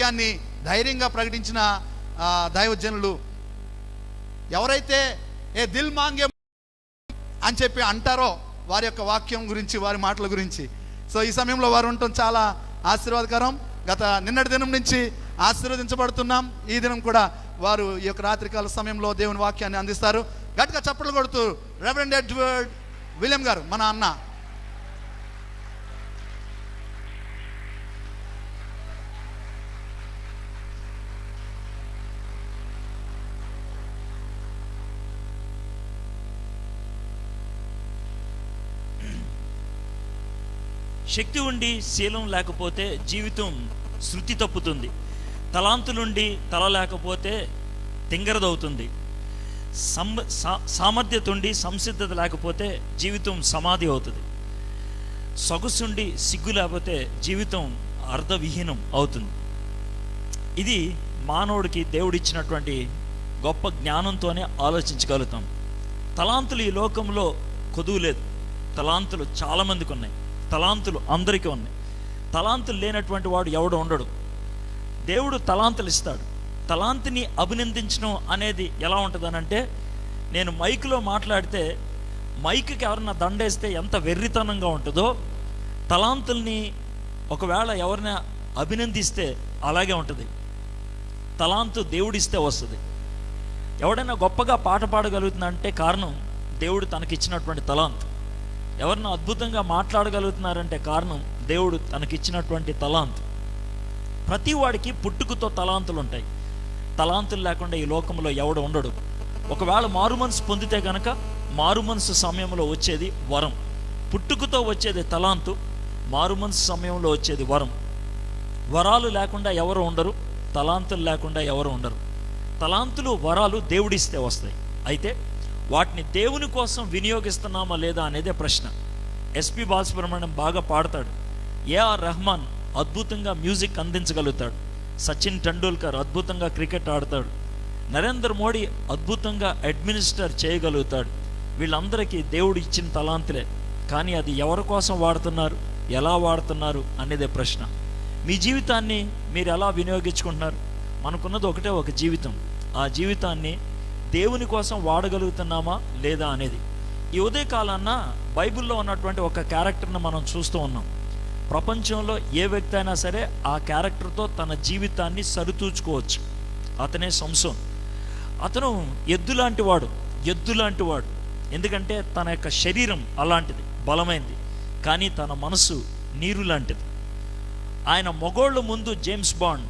వాక్యాన్ని ధైర్యంగా ప్రకటించిన దైవజనులు. ఎవరైతే ఏ దిల్ మాంగే అని చెప్పి అంటారో వారి యొక్క వాక్యం గురించి, వారి మాటల గురించి. సో ఈ సమయంలో వారు ఉండటం చాలా ఆశీర్వాదకరం. నిన్నటి దినం నుంచి ఆశీర్వదించబడుతున్నాం. ఈ దినం కూడా వారు ఈ యొక్క రాత్రికాల సమయంలో దేవుని వాక్యాన్ని అందిస్తారు. గట్టిగా చప్పట్లు కొడుతూ రెవరెండ్ ఎడ్వర్డ్ విలియం గారు, మన అన్న. శక్తి ఉండి శీలం లేకపోతే జీవితం శృతి తప్పుతుంది. తలాంతులుండి తల లేకపోతే తింగరదవుతుంది. సామర్థ్యత ఉండి సంసిద్ధత లేకపోతే జీవితం సమాధి అవుతుంది. సొగసుండి సిగ్గు లేకపోతే జీవితం అర్ధవిహీనం అవుతుంది. ఇది మానవుడికి దేవుడిచ్చినటువంటి గొప్ప జ్ఞానంతోనే ఆలోచించగలుగుతాం. తలాంతులు ఈ లోకంలో కొదువు లేదు. తలాంతులు చాలామందికి ఉన్నాయి. తలాంతులు అందరికీ ఉన్నాయి. తలాంతులు లేనటువంటి వాడు ఎవడు ఉండడు. దేవుడు తలాంతులు ఇస్తాడు. తలాంతిని అభినందించడం అనేది ఎలా ఉంటుందనంటే, నేను మైక్లో మాట్లాడితే మైక్కి ఎవరన్నా దండేస్తే ఎంత వెర్రితనంగా ఉంటుందో, తలాంతుల్ని ఒకవేళ ఎవరినా అభినందిస్తే అలాగే ఉంటుంది. తలాంతు దేవుడిస్తే వస్తుంది. ఎవడైనా గొప్పగా పాట పాడగలుగుతుందంటే కారణం దేవుడు తనకిచ్చినటువంటి తలాంతు. ఎవరన్నా అద్భుతంగా మాట్లాడగలుగుతున్నారంటే కారణం దేవుడు తనకిచ్చినటువంటి తలాంతు. ప్రతి వాడికి పుట్టుకతో తలాంతులు ఉంటాయి. తలాంతులు లేకుండా ఈ లోకంలో ఎవడు ఉండడు. ఒకవేళ మారు మనసు పొందితే కనుక మారు మనసు సమయంలో వచ్చేది వరం. పుట్టుకతో వచ్చేది తలాంతు, మారు మనసు సమయంలో వచ్చేది వరం. వరాలు లేకుండా ఎవరు ఉండరు, తలాంతులు లేకుండా ఎవరు ఉండరు. తలాంతులు వరాలు దేవుడిస్తే వస్తాయి. అయితే వాటిని దేవుని కోసం వినియోగిస్తున్నామా లేదా అనేదే ప్రశ్న. ఎస్పి బాలసుబ్రహ్మణ్యం బాగా పాడతాడు. ఏఆర్ రెహమాన్ అద్భుతంగా మ్యూజిక్ అందించగలుగుతాడు. సచిన్ టెండూల్కర్ అద్భుతంగా క్రికెట్ ఆడతాడు. నరేంద్ర మోడీ అద్భుతంగా అడ్మినిస్టర్ చేయగలుగుతాడు. వీళ్ళందరికీ దేవుడు ఇచ్చిన తలాంతులే. కానీ అది ఎవరి కోసం వాడుతున్నారు, ఎలా వాడుతున్నారు అనేదే ప్రశ్న. మీ జీవితాన్ని మీరు ఎలా వినియోగించుకుంటున్నారు? మనకున్నది ఒకటే ఒక జీవితం. ఆ జీవితాన్ని దేవుని కోసం వాడగలుగుతున్నామా లేదా అనేది. ఈ ఉదయకాలాన్న బైబిల్లో ఉన్నటువంటి ఒక క్యారెక్టర్ని మనం చూస్తూ ఉన్నాం. ప్రపంచంలో ఏ వ్యక్తి అయినా సరే ఆ క్యారెక్టర్తో తన జీవితాన్ని సరితూచుకోవచ్చు. అతనే సంసోన్. అతను ఎద్దు లాంటి వాడు. ఎందుకంటే తన యొక్క శరీరం అలాంటిది, బలమైంది. కానీ తన మనసు నీరు లాంటిది. ఆయన మగోళ్ళ ముందు జేమ్స్ బాండ్,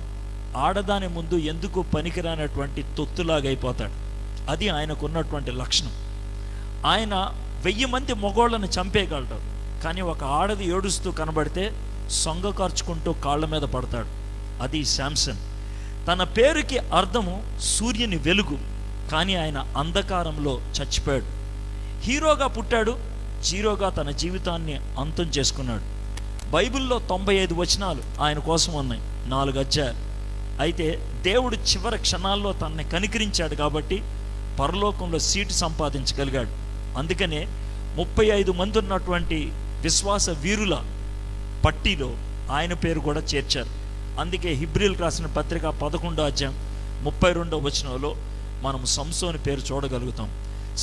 ఆడదాని ముందు ఎందుకు పనికిరానటువంటి తొత్తులాగైపోతాడు. అది ఆయనకున్నటువంటి లక్షణం. ఆయన 1000 మంది మగోళ్ళని చంపేయగలడు. కానీ ఒక ఆడది ఏడుస్తూ కనబడితే సొంగ ఖర్చుకుంటూ కాళ్ళ మీద పడతాడు. అది శాంసన్. తన పేరుకి అర్థము సూర్యుని వెలుగు. కానీ ఆయన అంధకారంలో చచ్చిపోయాడు. హీరోగా పుట్టాడు, జీరోగా తన జీవితాన్ని అంతం చేసుకున్నాడు. బైబిల్లో 95 వచనాలు ఆయన కోసం ఉన్నాయి, 4 అధ్యాయాలు. అయితే దేవుడు చివరి క్షణాల్లో తనని కనికరించాడు కాబట్టి పరలోకంలో సీటు సంపాదించగలిగాడు. అందుకనే 35 మంది ఉన్నటువంటి విశ్వాస వీరుల పట్టిలో ఆయన పేరు కూడా చేర్చారు. అందుకే హెబ్రీయులకు రాసిన పత్రిక 11వ అధ్యాయం 32వ వచనంలో మనం సంసోను పేరు చూడగలుగుతాం.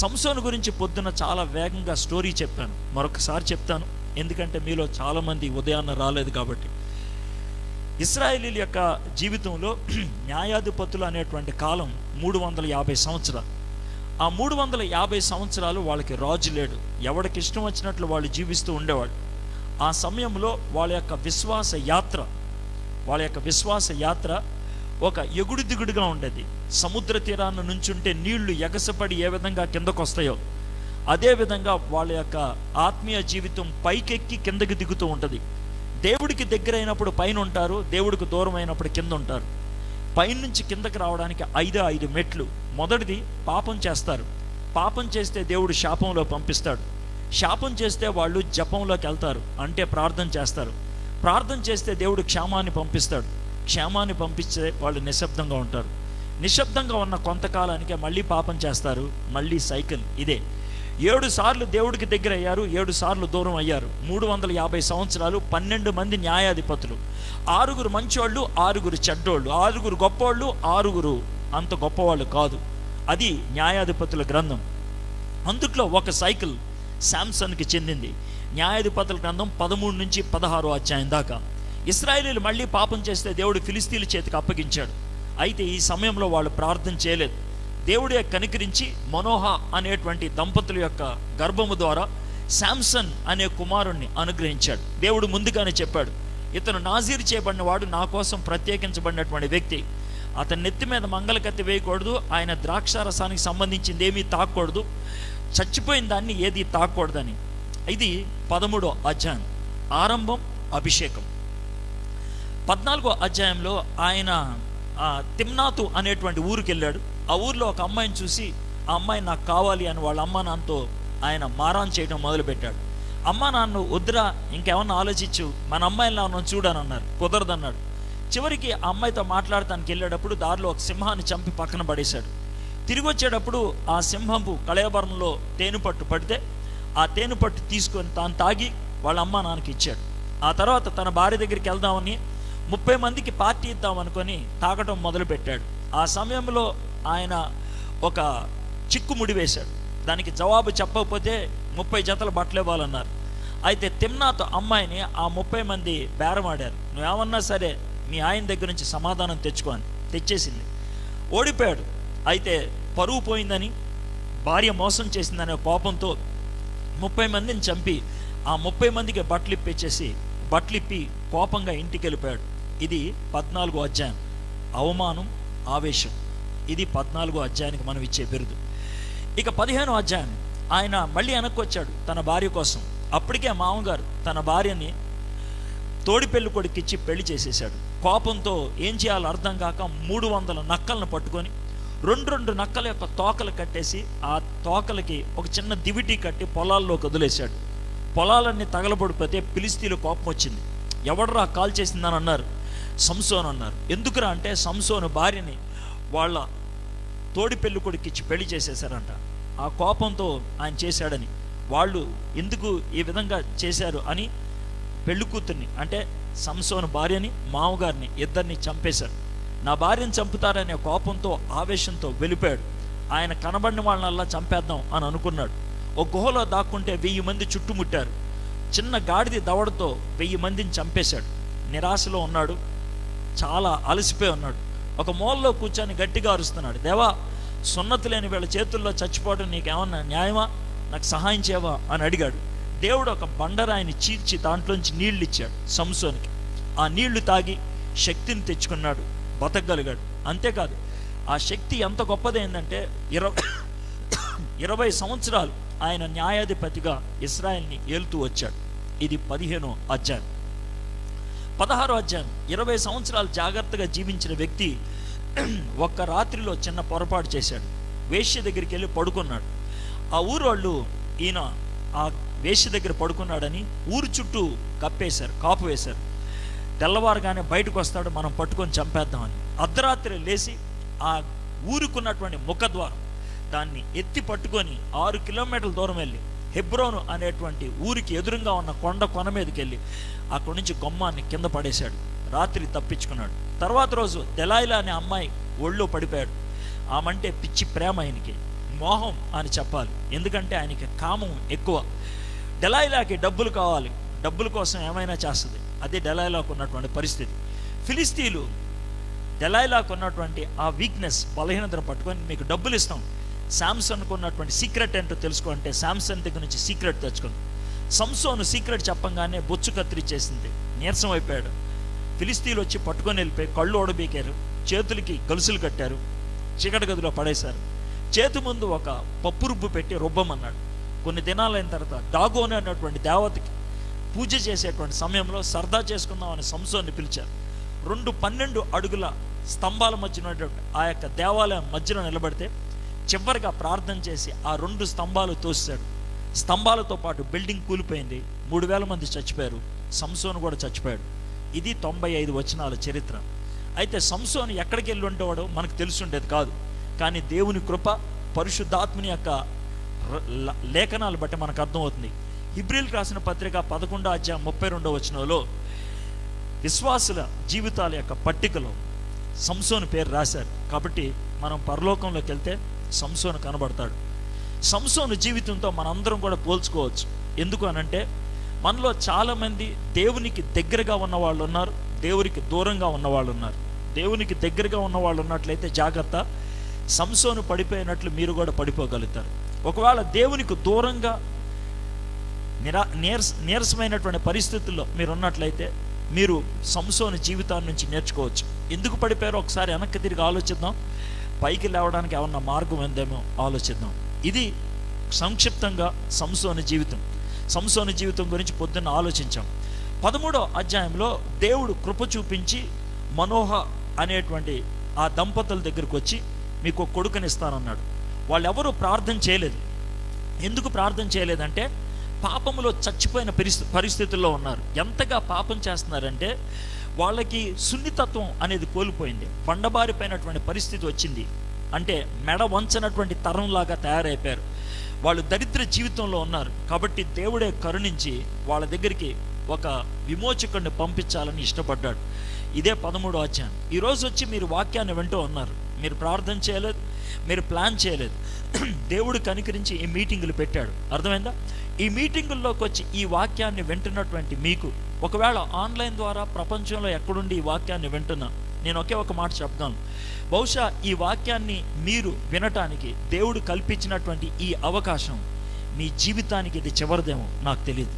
సంసోను గురించి పొద్దున చాలా వేగంగా స్టోరీ చెప్పాను, మరొకసారి చెప్తాను. ఎందుకంటే మీలో చాలామంది ఉదయాన్న రాలేదు కాబట్టి. ఇశ్రాయేలీల యొక్క జీవితంలో న్యాయాధిపతులు అనేటువంటి కాలం 350 సంవత్సరాలు. ఆ 350 సంవత్సరాలు వాళ్ళకి రాజు లేడు. ఎవడికి ఇష్టం వచ్చినట్లు వాళ్ళు జీవిస్తూ ఉండేవాళ్ళు. ఆ సమయంలో వాళ్ళ యొక్క విశ్వాస యాత్ర ఒక ఎగుడు దిగుడుగా ఉండేది. సముద్ర తీరాన్ని నుంచుంటే నీళ్లు ఎగసపడి ఏ విధంగా కిందకు వస్తాయో అదేవిధంగా వాళ్ళ యొక్క ఆత్మీయ జీవితం పైకెక్కి కిందకి దిగుతూ ఉంటుంది. దేవుడికి దగ్గర అయినప్పుడు పైన ఉంటారు, దేవుడికి దూరం అయినప్పుడు కింద ఉంటారు. పైనుంచి కిందకి రావడానికి 5 మెట్లు. మొదటిది పాపం చేస్తారు. పాపం చేస్తే దేవుడు శాపంలో పంపిస్తాడు. శాపం చేస్తే వాళ్ళు జపంలోకి వెళ్తారు, అంటే ప్రార్థన చేస్తారు. ప్రార్థన చేస్తే దేవుడు క్షేమాన్ని పంపిస్తాడు. క్షేమాన్ని పంపిస్తే వాళ్ళు నిశ్శబ్దంగా ఉంటారు. నిశ్శబ్దంగా ఉన్న కొంతకాలానికే మళ్ళీ పాపం చేస్తారు, మళ్ళీ సైకిల్ ఇదే. 7 సార్లు దేవుడికి దగ్గర అయ్యారు, 7 సార్లు దూరం అయ్యారు. 350 సంవత్సరాలు, 12 మంది న్యాయాధిపతులు, 6 మంచోళ్ళు, 6 చెడ్డోళ్ళు, 6 గొప్పవాళ్ళు, 6 అంత గొప్పవాళ్ళు కాదు. అది న్యాయాధిపతుల గ్రంథం. అందుట్లో ఒక సైకిల్ శాంసన్కి చెందింది. న్యాయాధిపతుల గ్రంథం 13 నుంచి 16 అధ్యాయం దాకా. ఇశ్రాయేలీయులు మళ్ళీ పాపం చేస్తే దేవుడు ఫిలిస్తీన్ల చేతికి అప్పగించాడు. అయితే ఈ సమయంలో వాళ్ళు ప్రార్థన చేయలేదు. దేవుడే కనికరించి మనోహ అనేటువంటి దంపతుల యొక్క గర్భము ద్వారా శాంసన్ అనే కుమారుణ్ణి అనుగ్రహించాడు. దేవుడు ముందుగానే చెప్పాడు, ఇతను నాజీరు చేయబడిన వాడు, నా కోసం ప్రత్యేకించబడినటువంటి వ్యక్తి. అతని నెత్తి మీద మంగళకత్తి వేయకూడదు, ఆయన ద్రాక్షారసానికి సంబంధించింది ఏమీ తాకూడదు, చచ్చిపోయిన దాన్ని ఏది తాకూడదని. ఇది 13వ అధ్యాయం, ఆరంభం, అభిషేకం. 14వ అధ్యాయంలో ఆయన తిమ్నాతు అనేటువంటి ఊరికి వెళ్ళాడు. ఆ ఊర్లో ఒక అమ్మాయిని చూసి, ఆ అమ్మాయి నాకు కావాలి అని వాళ్ళ అమ్మ నాన్నతో ఆయన మారాన్ చేయడం మొదలుపెట్టాడు. అమ్మ నాన్న వద్దురా, ఇంకేమన్నా ఆలోచించు, మన అమ్మాయిని మనం చూడని అన్నారు. కుదరదన్నాడు. చివరికి ఆ అమ్మాయితో మాట్లాడటానికి వెళ్ళేటప్పుడు దారిలో ఒక సింహాన్ని చంపి పక్కన పడేశాడు. తిరిగి వచ్చేటప్పుడు ఆ సింహపు కళేబరంలో తేనెపట్టు పడితే ఆ తేనెపట్టు తీసుకొని తాను తాగి వాళ్ళ అమ్మ నాన్నకి ఇచ్చాడు. ఆ తర్వాత తన భార్య దగ్గరికి వెళ్దామని 30 మందికి పార్టీ ఇద్దామనుకొని తాగటం మొదలుపెట్టాడు. ఆ సమయంలో ఆయన ఒక చిక్కుముడి వేశాడు. దానికి జవాబు చెప్పకపోతే 30 జతల బట్టలు ఇవ్వాలన్నారు. అయితే తిమ్నాతో అమ్మాయిని ఆ 30 మంది బేరమాడారు. నువ్వేమన్నా సరే మీ ఆయన దగ్గర నుంచి సమాధానం తెచ్చుకో అని. తెచ్చేసింది. ఓడిపోయాడు. అయితే పరువు పోయిందని, భార్య మోసం చేసిందనే కోపంతో 30 మందిని చంపి ఆ 30 మందికి బట్టలిప్పి కోపంగా ఇంటికి వెళ్ళిపోయాడు. ఇది 14వ అధ్యాయం, అవమానం, ఆవేశం. ఇది 14వ అధ్యాయానికి మనం ఇచ్చే బిరుదు. ఇక 15వ అధ్యాయం, ఆయన మళ్ళీ వెనక్కి వచ్చాడు తన భార్య కోసం. అప్పటికే మామగారు తన భార్యని తోడి పెళ్లి కొడుకిచ్చి పెళ్లి చేసేసాడు. కోపంతో ఏం చేయాలో అర్థం కాక 300 నక్కలను పట్టుకొని 2 నక్కల యొక్క తోకలు కట్టేసి ఆ తోకలకి ఒక చిన్న దివిటి కట్టి పొలాల్లోకి వదిలేశాడు. పొలాలన్నీ తగలబడిపోతే ఫిలిస్తీన్ల కోపం వచ్చింది. ఎవడరా కాల్ చేసిందని అన్నారు. సంసోను అన్నారు. ఎందుకురా అంటే సంసోను భార్యని వాళ్ళ తోడి పెళ్లి కొడుకిచ్చి పెళ్లి చేసేశారంట. ఆ కోపంతో ఆయన చేశాడని, వాళ్ళు ఎందుకు ఈ విధంగా చేశారు అని పెళ్లి కూతుర్ని అంటే సంసోను భార్యని, మామగారిని, ఇద్దరిని చంపేశారు. నా భార్యను చంపుతారనే కోపంతో, ఆవేశంతో వెళ్ళిపోయాడు. ఆయన కనబడిన వాళ్ళనల్లా చంపేద్దాం అని అనుకున్నాడు. ఒక గుహలో దాక్కుంటే 1000 మంది చుట్టుముట్టారు. చిన్న గాడిది దవడతో 1000 మందిని చంపేశాడు. నిరాశలో ఉన్నాడు, చాలా అలసిపోయి ఉన్నాడు. ఒక మూలలో కూర్చొని గట్టిగా అరుస్తున్నాడు, దేవా, సున్నతి లేని వీళ్ళ చేతుల్లో చచ్చిపోవడం నీకేమన్నా న్యాయమా? నాకు సహాయం చేయవా అని అడిగాడు. దేవుడు ఒక బండరాయిని చీల్చి దాంట్లోంచి నీళ్లు ఇచ్చాడు సంసోనికి. ఆ నీళ్లు తాగి శక్తిని తెచ్చుకున్నాడు, బతకగలిగాడు. అంతేకాదు, ఆ శక్తి ఎంత గొప్పదైందంటే 20 సంవత్సరాలు ఆయన న్యాయాధిపతిగా ఇశ్రాయేల్ని ఏలుతూ వచ్చాడు. ఇది 15వ అధ్యాయం. 16వ అధ్యాయం, 20 సంవత్సరాలు జాగ్రత్తగా జీవించిన వ్యక్తి ఒక్క రాత్రిలో చిన్న పొరపాటు చేశాడు. వేశ్య దగ్గరికి వెళ్ళి పడుకున్నాడు. ఆ ఊరోళ్ళు ఈయన ఆ వేశ్య దగ్గర పడుకున్నాడని ఊరు చుట్టూ కాపు వేశారు. తెల్లవారుగానే బయటకు వస్తాడు, మనం పట్టుకొని చంపేద్దామని. అర్ధరాత్రి లేచి ఆ ఊరుకున్నటువంటి ముఖద్వారం దాన్ని ఎత్తి పట్టుకొని 6 కిలోమీటర్ల దూరం వెళ్ళి హెబ్రోను అనేటువంటి ఊరికి ఎదురుగా ఉన్న కొన మీదకి వెళ్ళి అక్కడి నుంచి గుమ్మాన్ని కింద పడేశాడు. రాత్రి తప్పించుకున్నాడు. తర్వాత రోజు దెలాయిలా అనే అమ్మాయి ఒళ్ళో పడిపోయాడు. ఆమంటే పిచ్చి ప్రేమ, ఆయనకి మోహం అని చెప్పాలి, ఎందుకంటే ఆయనకి కామం ఎక్కువ. దెలాయిలాకి డబ్బులు కావాలి, డబ్బుల కోసం ఏమైనా చేస్తుంది. అదే దెలాయిలాకు ఉన్నటువంటి పరిస్థితి. ఫిలిస్తీన్లు దెలాయిలాకు ఉన్నటువంటి ఆ వీక్నెస్, బలహీనతను పట్టుకొని మీకు డబ్బులు ఇస్తాం, శాంసన్కు ఉన్నటువంటి సీక్రెట్ ఏంటో తెలుసుకుంటే శాంసన్ దగ్గర నుంచి సీక్రెట్ తెచ్చుకుంది. సంసోను సీక్రెట్ చెప్పంగానే బొచ్చు కత్తిరించేసింది, నీరసం అయిపోయాడు. ఫిలిస్తీన్లు వచ్చి పట్టుకొని వెళ్ళిపోయి కళ్ళు ఓడబీకారు, చేతులకి గొలుసులు కట్టారు, చీకటి గదిలో పడేశారు. చేతి ముందు ఒక పప్పు రుబ్బు పెట్టి రుబ్బమన్నాడు. కొన్ని దినాలైన తర్వాత దాగోను అనేటువంటి దేవతకి పూజ చేసేటువంటి సమయంలో సరదా చేసుకుందామని సంసోన్ని పిలిచారు. 2 12 అడుగుల స్తంభాల మధ్యన ఆ యొక్క దేవాలయం మధ్యలో నిలబడితే చివరిగా ప్రార్థన చేసి ఆ 2 స్తంభాలు తోసాడు. స్తంభాలతో పాటు బిల్డింగ్ కూలిపోయింది, 3000 మంది చచ్చిపోయారు, సంసోను కూడా చచ్చిపోయాడు. ఇది 95 వచనాల చరిత్ర. అయితే సంసోను ఎక్కడికి వెళ్ళి ఉండేవాడో మనకు తెలిసి ఉండేది కాదు. కానీ దేవుని కృప, పరిశుద్ధాత్మని యొక్క లేఖనాలు బట్టి మనకు అర్థమవుతుంది. హెబ్రీయులకు రాసిన పత్రిక 11వ అధ్యాయం 32వ వచనంలో విశ్వాసుల జీవితాల యొక్క పట్టికలో సంసోను పేరు రాశారు. కాబట్టి మనం పరలోకంలోకి వెళ్తే సంసోను కనబడతాడు. సంసోను జీవితంతో మనందరం కూడా పోల్చుకోవచ్చు. ఎందుకు అనంటే మనలో చాలామంది దేవునికి దగ్గరగా ఉన్న వాళ్ళు ఉన్నారు, దేవునికి దూరంగా ఉన్నవాళ్ళు ఉన్నారు. దేవునికి దగ్గరగా ఉన్న వాళ్ళు ఉన్నట్లయితే జాగ్రత్త, సంసోను పడిపోయినట్లు మీరు కూడా పడిపోగలుగుతారు. ఒకవేళ దేవునికి దూరంగా నీరసమైనటువంటి పరిస్థితుల్లో మీరు ఉన్నట్లయితే మీరు సంసోను జీవితాన్ని నుంచి నేర్చుకోవచ్చు. ఎందుకు పడిపోయారో ఒకసారి వెనక్కి తిరిగి ఆలోచిద్దాం. పైకి లేవడానికి ఏమన్నా మార్గం ఉందేమో ఆలోచిద్దాం. ఇది సంక్షిప్తంగా సంసోను జీవితం. సంసోను జీవితం గురించి పొద్దున్న ఆలోచించాం. 13వ అధ్యాయంలో దేవుడు కృప చూపించి మనోహ అనేటువంటి ఆ దంపతుల దగ్గరికి వచ్చి మీకు ఒక కొడుకునిస్తానన్నాడు. వాళ్ళెవరూ ప్రార్థన చేయలేదు. ఎందుకు ప్రార్థన చేయలేదంటే పాపములో చచ్చిపోయిన పరిస్థితుల్లో ఉన్నారు. ఎంతగా పాపం చేస్తున్నారంటే వాళ్ళకి సున్నితత్వం అనేది కోల్పోయింది. బండబారిపోయినటువంటి పరిస్థితి వచ్చింది. అంటే మెడ వంచనటువంటి తరంలాగా తయారైపోయారు. వాళ్ళు దరిద్ర జీవితంలో ఉన్నారు. కాబట్టి దేవుడే కరుణించి వాళ్ళ దగ్గరికి ఒక విమోచకుడిని పంపించాలని ఇష్టపడ్డాడు. ఇదే 13వ అధ్యాయం. ఈరోజు వచ్చి మీరు వాక్యాన్ని వింటూ ఉన్నారు. మీరు ప్రార్థన చేయలేదు, మీరు ప్లాన్ చేయలేదు. దేవుడు కనికరించి ఈ మీటింగులు పెట్టాడు. అర్థమైందా? ఈ మీటింగుల్లోకి వచ్చి ఈ వాక్యాన్ని వింటున్నటువంటి మీకు, ఒకవేళ ఆన్లైన్ ద్వారా ప్రపంచంలో ఎక్కడుండి ఈ వాక్యాన్ని వింటున్నా, నేను ఒకే ఒక మాట చెప్తాను. బహుశా ఈ వాక్యాన్ని మీరు వినటానికి దేవుడు కల్పించినటువంటి ఈ అవకాశం మీ జీవితానికి ఇది చివరిదేమో నాకు తెలియదు.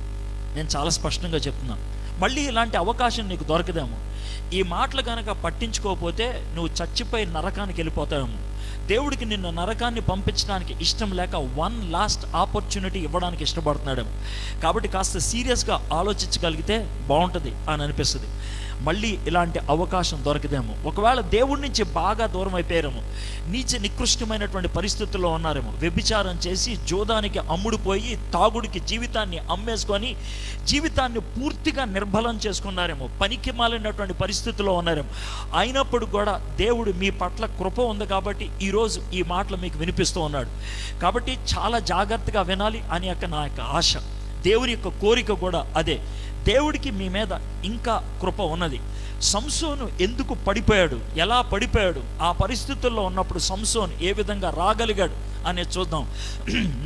నేను చాలా స్పష్టంగా చెప్తున్నాను. మళ్ళీ ఇలాంటి అవకాశం నీకు దొరకదేమో. ఈ మాటలు కనుక పట్టించుకోకపోతే నువ్వు చచ్చిపోయి నరకానికి వెళ్ళిపోతావేమో. దేవుడికి నిన్ను నరకాన్ని పంపించడానికి ఇష్టం లేక వన్ లాస్ట్ ఆపర్చునిటీ ఇవ్వడానికి ఇష్టపడుతున్నాడేమో. కాబట్టి కాస్త సీరియస్గా ఆలోచించగలిగితే బాగుంటుంది అని అనిపిస్తుంది. మళ్ళీ ఇలాంటి అవకాశం దొరకదేమో. ఒకవేళ దేవుడి నుంచి బాగా దూరం అయిపోయారేమో, నికృష్టమైనటువంటి పరిస్థితుల్లో ఉన్నారేమో, వ్యభిచారం చేసి జోదానికి అమ్ముడుపోయి తాగుడికి జీవితాన్ని అమ్మేసుకొని జీవితాన్ని పూర్తిగా నిర్బలం చేసుకున్నారేమో, పనికి మాలినటువంటి పరిస్థితుల్లో ఉన్నారేమో. అయినప్పుడు కూడా దేవుడు మీ పట్ల కృప ఉంది కాబట్టి ఈరోజు ఈ మాటలు మీకు వినిపిస్తూ ఉన్నాడు. కాబట్టి చాలా జాగ్రత్తగా వినాలి అని నా యొక్క ఆశ. దేవుని యొక్క కోరిక కూడా అదే. దేవుడికి మీ మీద ఇంకా కృప ఉన్నది. సంసోను ఎందుకు పడిపోయాడు, ఎలా పడిపోయాడు, ఆ పరిస్థితుల్లో ఉన్నప్పుడు సంసోను ఏ విధంగా రాగలిగాడు అనేది చూద్దాం.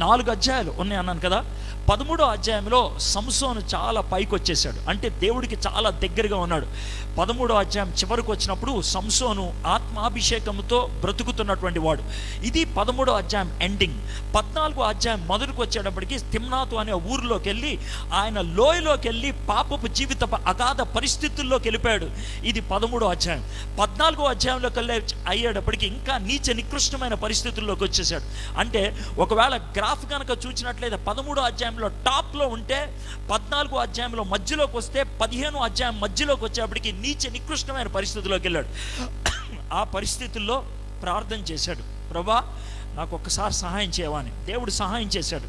4 అధ్యాయాలు ఉన్నాయి అన్నాను కదా. 13వ అధ్యాయంలో సంసోను చాలా పైకి వచ్చేసాడు. అంటే దేవుడికి చాలా దగ్గరగా ఉన్నాడు. 13వ అధ్యాయం చివరికి వచ్చినప్పుడు సంసోను ఆత్మాభిషేకంతో బ్రతుకుతున్నటువంటి వాడు. ఇది 13వ అధ్యాయం ఎండింగ్. 14వ అధ్యాయం మొదటికి వచ్చేటప్పటికి తిమ్నాతు అనే ఊరిలోకి వెళ్ళి ఆయన లోయలోకి వెళ్ళి పాపపు జీవిత అగాధ పరిస్థితుల్లోకి వెళ్ళిపోయాడు. ఇది 13వ అధ్యాయం. 14వ అధ్యాయంలోకి వెళ్ళి అయ్యేటప్పటికి ఇంకా నికృష్టమైన పరిస్థితుల్లోకి వచ్చేసాడు. అంటే ఒకవేళ గ్రాఫ్ కనుక చూసినట్లయితే 13వ అధ్యాయంలో టాప్లో ఉంటే 14వ అధ్యాయంలో మధ్యలోకి వస్తే 15వ అధ్యాయం మధ్యలోకి వచ్చేప్పటికి నికృష్టమైన పరిస్థితుల్లోకి వెళ్ళాడు. ఆ పరిస్థితుల్లో ప్రార్థన చేశాడు, ప్రభా నాకు ఒక్కసారి సహాయం చేయవని. దేవుడు సహాయం చేశాడు.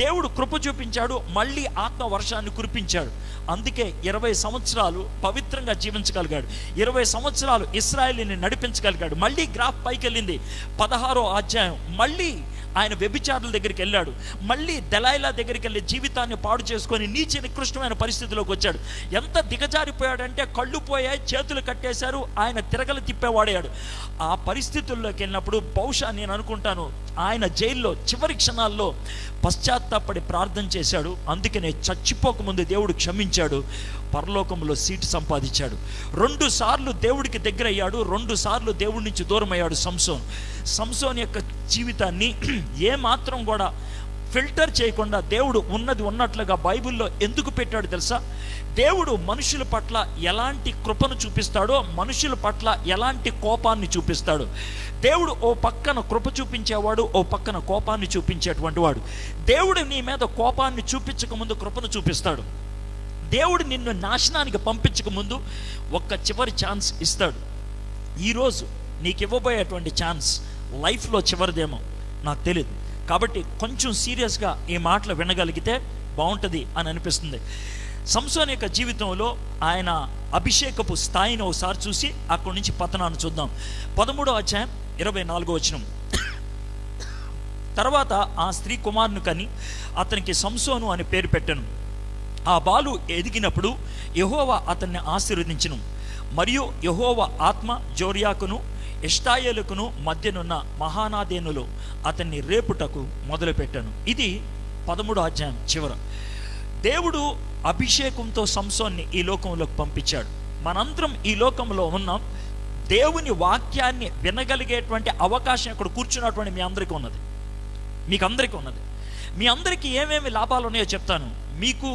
దేవుడు కృప చూపించాడు. మళ్ళీ ఆత్మ వర్షాన్ని కురిపించాడు. అందుకే 20 సంవత్సరాలు పవిత్రంగా జీవించగలిగాడు. 20 సంవత్సరాలు ఇశ్రాయేలుని నడిపించగలిగాడు. మళ్ళీ గ్రాఫ్ పైకి వెళ్ళింది. 16వ అధ్యాయం మళ్ళీ ఆయన వ్యభిచారుల దగ్గరికి వెళ్ళాడు. మళ్ళీ దెలైలా దగ్గరికి వెళ్ళి జీవితాన్ని పాడు చేసుకొని నికృష్టమైన పరిస్థితిలోకి వచ్చాడు. ఎంత దిగజారిపోయాడంటే కళ్ళు పోయాయి, చేతులు కట్టేశారు, ఆయన తిరగలు తిప్పేవాడాడు. ఆ పరిస్థితుల్లోకి వెళ్ళినప్పుడు బహుశా నేను అనుకుంటాను ఆయన జైల్లో చివరి క్షణాల్లో పశ్చాత్తాపడి ప్రార్థన చేశాడు. అందుకనే చచ్చిపోకముందు దేవుడు క్షమించాడు, పరలోకంలో సీటు సంపాదించాడు. 2 సార్లు దేవుడికి దగ్గర అయ్యాడు, 2 సార్లు దేవుడి నుంచి దూరం అయ్యాడు సంసోన్ యొక్క జీవితాన్ని ఏమాత్రం కూడా ఫిల్టర్ చేయకుండా దేవుడు ఉన్నది ఉన్నట్లుగా బైబిల్లో ఎందుకు పెట్టాడు తెలుసా? దేవుడు మనుషుల పట్ల ఎలాంటి కృపను చూపిస్తాడో మనుషుల పట్ల ఎలాంటి కోపాన్ని చూపిస్తాడు. దేవుడు ఓ పక్కన కృప చూపించేవాడు, ఓ పక్కన కోపాన్ని చూపించేటువంటి వాడు. దేవుడు నీ మీద కోపాన్ని చూపించక ముందు కృపను చూపిస్తాడు. దేవుడు నిన్ను నాశనానికి పంపించక ముందు ఒక్క చివరి ఛాన్స్ ఇస్తాడు. ఈరోజు నీకు ఇవ్వబోయేటువంటి ఛాన్స్ లైఫ్లో చివరిదేమో నాకు తెలియదు. కాబట్టి కొంచెం సీరియస్గా ఈ మాటలు వినగలిగితే బాగుంటుంది అని అనిపిస్తుంది. సంసోను యొక్క జీవితంలో ఆయన అభిషేకపు స్థాయిని ఒకసారి చూసి అక్కడి నుంచి పతనాన్ని చూద్దాం. 13వ అధ్యాయం 24వ వచనం. తర్వాత ఆ స్త్రీ కుమారుని కని అతనికి సంసోను అని పేరు పెట్టెను. ఆ బాలు ఎదిగినప్పుడు యెహోవా అతన్ని ఆశీర్వదించెను. మరియు యెహోవా ఆత్మ జోర్యాకును ఎష్టాయేలుకును మధ్యనున్న మహానాదేనులో అతన్ని రేపుటకు మొదలుపెట్టాను. ఇది 13వ అధ్యాయం చివర. దేవుడు అభిషేకంతో సంసోన్ని ఈ లోకంలోకి పంపించాడు. మనందరం ఈ లోకంలో ఉన్నాం. దేవుని వాక్యాన్ని వినగలిగేటువంటి అవకాశం ఇక్కడ కూర్చున్నటువంటి మీ అందరికీ ఉన్నది, మీకు అందరికీ ఉన్నది. మీ అందరికీ ఏమేమి లాభాలు ఉన్నాయో చెప్తాను. మీకు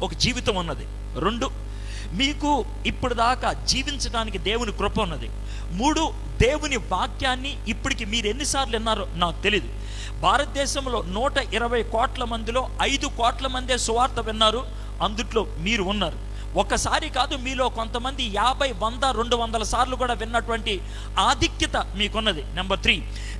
ఒక జీవితం ఉన్నది. 2, మీకు ఇప్పుడు దాకా జీవించడానికి దేవుని కృప ఉన్నది. 3, దేవుని వాక్యాన్ని ఇప్పటికి మీరు ఎన్నిసార్లు విన్నారో నాకు తెలియదు. భారతదేశంలో 120 కోట్ల మందిలో 5 కోట్ల మందే సువార్త విన్నారు. అందుట్లో మీరు ఉన్నారు. ఒకసారి కాదు, మీలో కొంతమంది 50, 100, 200 సార్లు కూడా విన్నటువంటి ఆధిక్యత మీకున్నది. నెంబర్ 3.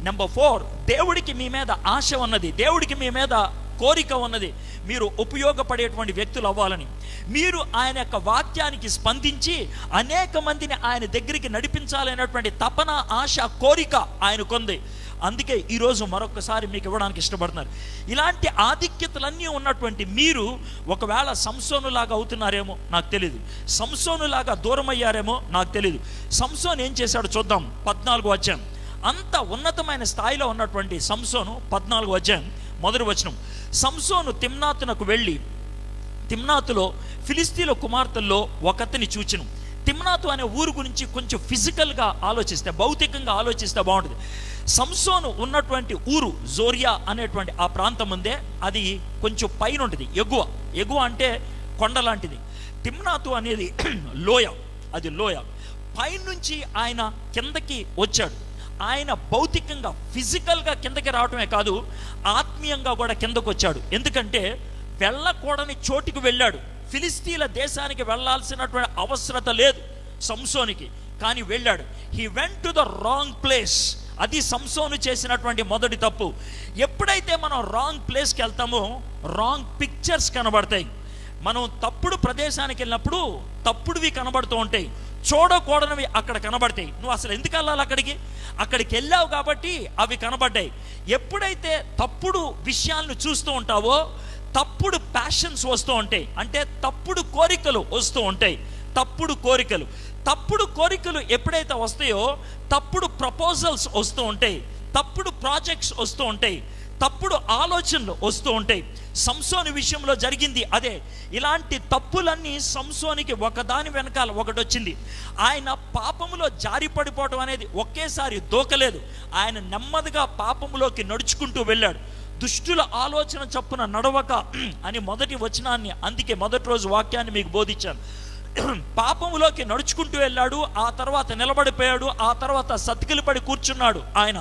నెంబర్ 4, దేవుడికి మీ మీద ఆశ ఉన్నది, దేవుడికి మీ మీద కోరిక ఉన్నది, మీరు ఉపయోగపడేటువంటి వ్యక్తులు అవ్వాలని. మీరు ఆయన యొక్క వాక్యానికి స్పందించి అనేక మందిని ఆయన దగ్గరికి నడిపించాలనేటువంటి తపన, ఆశ, కోరిక ఆయనకుంది. అందుకే ఈరోజు మరొకసారి మీకు ఇవ్వడానికి ఇష్టపడుతున్నారు. ఇలాంటి ఆధిక్యతలన్నీ ఉన్నటువంటి మీరు ఒకవేళ సంసోనులాగా అవుతున్నారేమో నాకు తెలియదు, సంసోనులాగా దూరం అయ్యారేమో నాకు తెలియదు. సంసోను ఏం చేశాడో చూద్దాం. 14వ అధ్యాయం. అంత ఉన్నతమైన స్థాయిలో ఉన్నటువంటి సంసోను 14వ అధ్యాయం 1వ వచనం. సంసోను తిమ్నాతునకు వెళ్ళి తిమ్నాతులో ఫిలిస్తీన్ల కుమార్తెల్లో ఒకతిని చూచెను. తిమ్నాతు అనే ఊరు గురించి కొంచెం ఫిజికల్గా ఆలోచిస్తే, భౌతికంగా ఆలోచిస్తే బాగుంటుంది. సంసోను ఉన్నటువంటి ఊరు జోరియా అనేటువంటి ఆ ప్రాంతం ఉందే, అది కొంచెం పైన ఉంటుంది, ఎగువ అంటే కొండ లాంటిది. తిమ్నాతు అనేది లోయ, అది లోయ. పైనుంచి ఆయన కిందకి వచ్చాడు. ఆయన భౌతికంగా ఫిజికల్గా కిందకి రావటమే కాదు, ఆత్మీయంగా కూడా కిందకు వచ్చాడు. ఎందుకంటే వెళ్ళకూడని చోటుకు వెళ్ళాడు. ఫిలిస్తీన్ల దేశానికి వెళ్ళాల్సినటువంటి అవసరత లేదు సంసోనికి, కానీ వెళ్ళాడు. He went to the wrong place. అది సంసోను చేసినటువంటి మొదటి తప్పు. ఎప్పుడైతే మనం రాంగ్ ప్లేస్కి వెళ్తామో రాంగ్ పిక్చర్స్ కనబడతాయి. మనం తప్పుడు ప్రదేశానికి వెళ్ళినప్పుడు తప్పుడువి కనబడుతూ ఉంటాయి, చూడకూడనివి అక్కడ కనబడతాయి. నువ్వు అసలు ఎందుకు వెళ్ళాలి అక్కడికి వెళ్ళావు కాబట్టి అవి కనబడ్డాయి. ఎప్పుడైతే తప్పుడు విషయాలను చూస్తూ ఉంటావో తప్పుడు ప్యాషన్స్ వస్తూ ఉంటాయి, అంటే తప్పుడు కోరికలు వస్తూ ఉంటాయి. తప్పుడు కోరికలు ఎప్పుడైతే వస్తాయో తప్పుడు ప్రపోజల్స్ వస్తూ ఉంటాయి, తప్పుడు ప్రాజెక్ట్స్ వస్తూ ఉంటాయి, తప్పుడు ఆలోచనలు వస్తూ ఉంటాయి. సంసోను విషయంలో జరిగింది అదే. ఇలాంటి తప్పులన్నీ సంసోనికి ఒకదాని వెనకాల ఒకటి వచ్చింది. ఆయన పాపములో జారిపడిపోవడం అనేది ఒకేసారి దూకలేదు. ఆయన నెమ్మదిగా పాపములోకి నడుచుకుంటూ వెళ్ళాడు. దుష్టుల ఆలోచన చప్పున నడవక అని మొదటి వచనాన్ని, అందుకే మొదటి రోజు వాక్యాన్ని మీకు బోధించాను. పాపములోకి నడుచుకుంటూ వెళ్ళాడు, ఆ తర్వాత నిలబడిపోయాడు, ఆ తర్వాత సతికిలు పడి కూర్చున్నాడు. ఆయన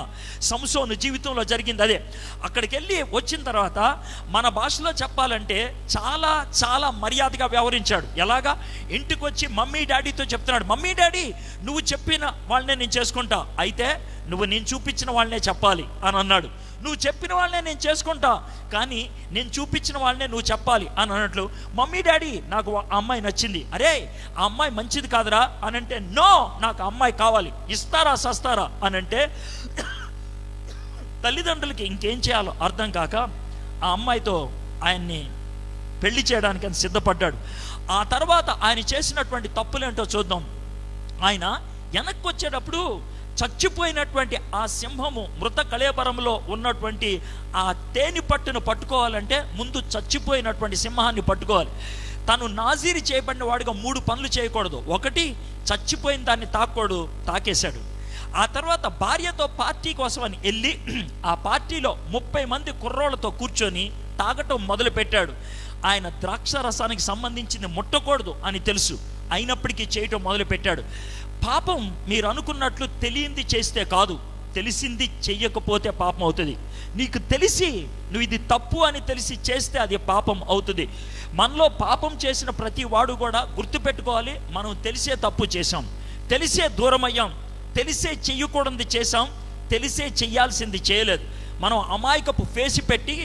సంసోను జీవితంలో జరిగింది అదే. అక్కడికి వెళ్ళి వచ్చిన తర్వాత మన భాషలో చెప్పాలంటే చాలా చాలా మర్యాదగా వ్యవహరించాడు. ఎలాగా? ఇంటికి వచ్చి మమ్మీ డాడీతో చెప్తున్నాడు, మమ్మీ డాడీ నువ్వు చెప్పిన వాళ్ళనే నేను చేసుకుంటా, అయితే నువ్వు నేను చూపించిన వాళ్ళనే చెప్పాలి అని అన్నాడు. నువ్వు చెప్పిన వాళ్ళనే నేను చేసుకుంటా, కానీ నేను చూపించిన వాళ్ళనే నువ్వు చెప్పాలి అని అన్నట్లు. మమ్మీ డాడీ నాకు ఆ అమ్మాయి నచ్చింది, అరే ఆ అమ్మాయి మంచిది కాదురా అని అంటే, నో నాకు అమ్మాయి కావాలి, ఇస్తారా సస్తారా అని అంటే తల్లిదండ్రులకి ఇంకేం చేయాలో అర్థం కాక ఆ అమ్మాయితో ఆయన్ని పెళ్లి చేయడానికి అని సిద్ధపడ్డాడు. ఆ తర్వాత ఆయన చేసినటువంటి తప్పులేంటో చూద్దాం. ఆయన వెనక్కి వచ్చేటప్పుడు చచ్చిపోయినటువంటి ఆ సింహము మృత కళేబరంలో ఉన్నటువంటి ఆ తేనె పట్టును పట్టుకోవాలంటే ముందు చచ్చిపోయినటువంటి సింహాన్ని పట్టుకోవాలి. తను నాజీరి చేయబడిన వాడిగా 3 పనులు చేయకూడదు. 1, చచ్చిపోయిన దాన్ని తాకూడదు, తాకేశాడు. ఆ తర్వాత భార్యతో పార్టీ కోసం అని వెళ్ళి ఆ పార్టీలో 30 మంది కుర్రోళ్లతో కూర్చొని తాగటం మొదలు పెట్టాడు. ఆయన ద్రాక్ష రసానికి సంబంధించింది ముట్టకూడదు అని తెలుసు, అయినప్పటికీ చేయటం మొదలు పెట్టాడు. పాపం మీరు అనుకున్నట్లు తెలియంది చేస్తే కాదు, తెలిసింది చెయ్యకపోతే పాపం అవుతుంది. నీకు తెలిసి నువ్వు ఇది తప్పు అని తెలిసి చేస్తే అది పాపం అవుతుంది. మనలో పాపం చేసిన ప్రతి వాడు కూడా గుర్తుపెట్టుకోవాలి, మనం తెలిసే తప్పు చేశాం, తెలిసే దూరం అయ్యాం, తెలిసే చెయ్యకూడదు చేశాం, తెలిసే చెయ్యాల్సింది చేయలేదు. మనం అమాయకపు ఫేసి పెట్టి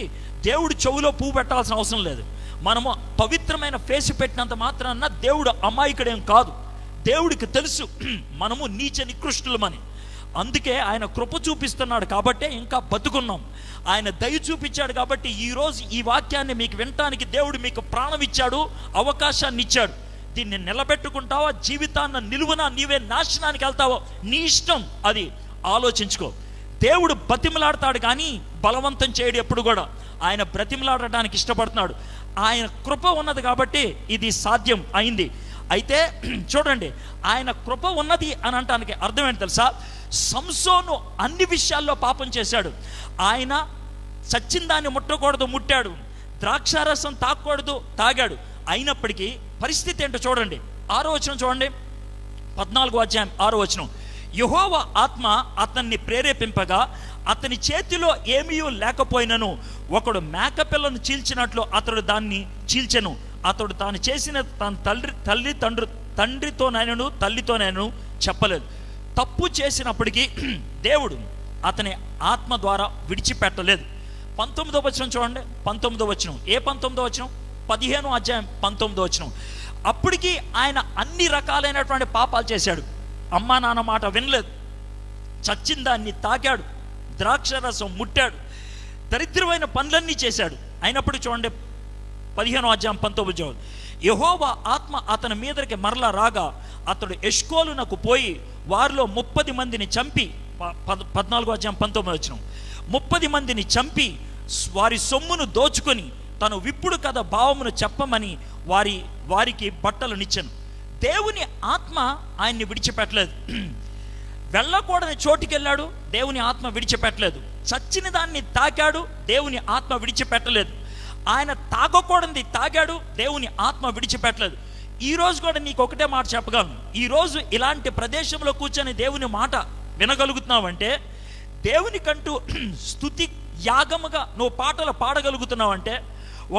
దేవుడు చెవులో పువ్వు పెట్టాల్సిన అవసరం లేదు. మనము పవిత్రమైన ఫేసి పెట్టినంత మాత్రాన దేవుడు అమాయకుడేం కాదు. దేవుడికి తెలుసు మనము నీచ నికృష్టులమని. అందుకే ఆయన కృప చూపిస్తున్నాడు కాబట్టే ఇంకా బతుకున్నాం. ఆయన దయ చూపించాడు కాబట్టి ఈరోజు ఈ వాక్యాన్ని మీకు వినటానికి దేవుడు మీకు ప్రాణం ఇచ్చాడు, అవకాశాన్ని ఇచ్చాడు. దీన్ని నిలబెట్టుకుంటావా, జీవితాన్ని నిలువున నీవే నాశనానికి వెళ్తావో నీ ఇష్టం, అది ఆలోచించుకో. దేవుడు బతిమలాడతాడు కానీ బలవంతం చేయడు ఎప్పుడు కూడా. ఆయన బ్రతిమలాడటానికి ఇష్టపడుతున్నాడు. ఆయన కృప ఉన్నది కాబట్టి ఇది సాధ్యం అయింది. అయితే చూడండి, ఆయన కృప ఉన్నది అని అనటానికి అర్థం ఏంటి తెలుసా? సంసోను అన్ని విషయాల్లో పాపం చేశాడు. ఆయన చచ్చిన దాన్ని ముట్టకూడదు, ముట్టాడు. ద్రాక్షారసం తాగకూడదు, తాగాడు. అయినప్పటికీ పరిస్థితి ఏంటో చూడండి. 6వ వచనం చూడండి, 14వ అధ్యాయం 6వ వచనం. యెహోవా ఆత్మ అతన్ని ప్రేరేపింపగా అతని చేతిలో ఏమీ లేకపోయినను ఒకడు మేకపిల్లను చీల్చినట్లు అతడు దాన్ని చీల్చెను. అతడు తాను చేసిన తన తండ్రితోనైనను తల్లితోనైనను చెప్పలేదు. తప్పు చేసినప్పటికీ దేవుడు అతని ఆత్మ ద్వారా విడిచిపెట్టలేదు. 19వ వచనం చూడండి, 19వ వచనం. ఏ 19వ వచనం? 15వ అధ్యాయం 19వ వచనం. అప్పటికి ఆయన అన్ని రకాలైనటువంటి పాపాలు చేశాడు. అమ్మా నాన్న మాట వినలేదు, చచ్చిన దాన్ని తాకాడు, ద్రాక్షరసం ముట్టాడు, దరిద్రమైన పనులన్నీ చేశాడు. అయినప్పుడు చూడండి 15వ అధ్యాయం 19వ వచనం. యెహోవా ఆత్మ అతని మీదకి మరలా రాగా అతడు ఎష్కోలునకు పోయి వారిలో 30 మందిని చంపి, 14వ అధ్యాయం 19వ వచనం. 30 మందిని చంపి వారి సొమ్మును దోచుకొని తను విప్పుడు కథ భావమును చెప్పమని వారికి బట్టలు నిచ్చెను. దేవుని ఆత్మ ఆయన్ని విడిచిపెట్టలేదు. వెళ్ళకూడని చోటుకి వెళ్ళాడు, దేవుని ఆత్మ విడిచిపెట్టలేదు. చచ్చిన దాన్ని తాకాడు, దేవుని ఆత్మ విడిచిపెట్టలేదు. ఆయన తాగకూడనిది తాగాడు, దేవుని ఆత్మ విడిచిపెట్టలేదు. ఈరోజు కూడా నీకు ఒకటే మాట చెప్పగలను. ఈరోజు ఇలాంటి ప్రదేశంలో కూర్చొని దేవుని మాట వినగలుగుతున్నావంటే, దేవునికంటూ స్తుతి యాగముగా నువ్వు పాటలు పాడగలుగుతున్నావంటే,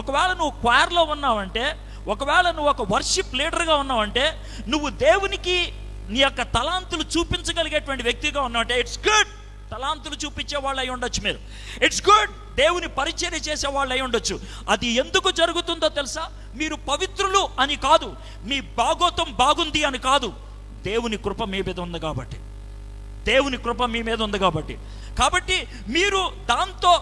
ఒకవేళ నువ్వు క్వైర్లో ఉన్నావంటే, ఒకవేళ నువ్వు ఒక వర్షిప్ లీడర్గా ఉన్నావంటే, నువ్వు దేవునికి నీ యొక్క తలాంతులు చూపించగలిగేటువంటి వ్యక్తిగా ఉన్నావంటే ఇట్స్ గుడ్. తలాంతులు చూపించే వాళ్ళు అయి ఉండొచ్చు మీరు, ఇట్స్ గుడ్. దేవుని పరిచర్య చేసే వాళ్ళు అయి ఉండొచ్చు. అది ఎందుకు జరుగుతుందో తెలుసా? మీరు పవిత్రులు అని కాదు, మీ భాగోతం బాగుంది అని కాదు, దేవుని కృప మీ మీద ఉంది కాబట్టి. దేవుని కృప మీ మీద ఉంది కాబట్టి మీరు దాంతో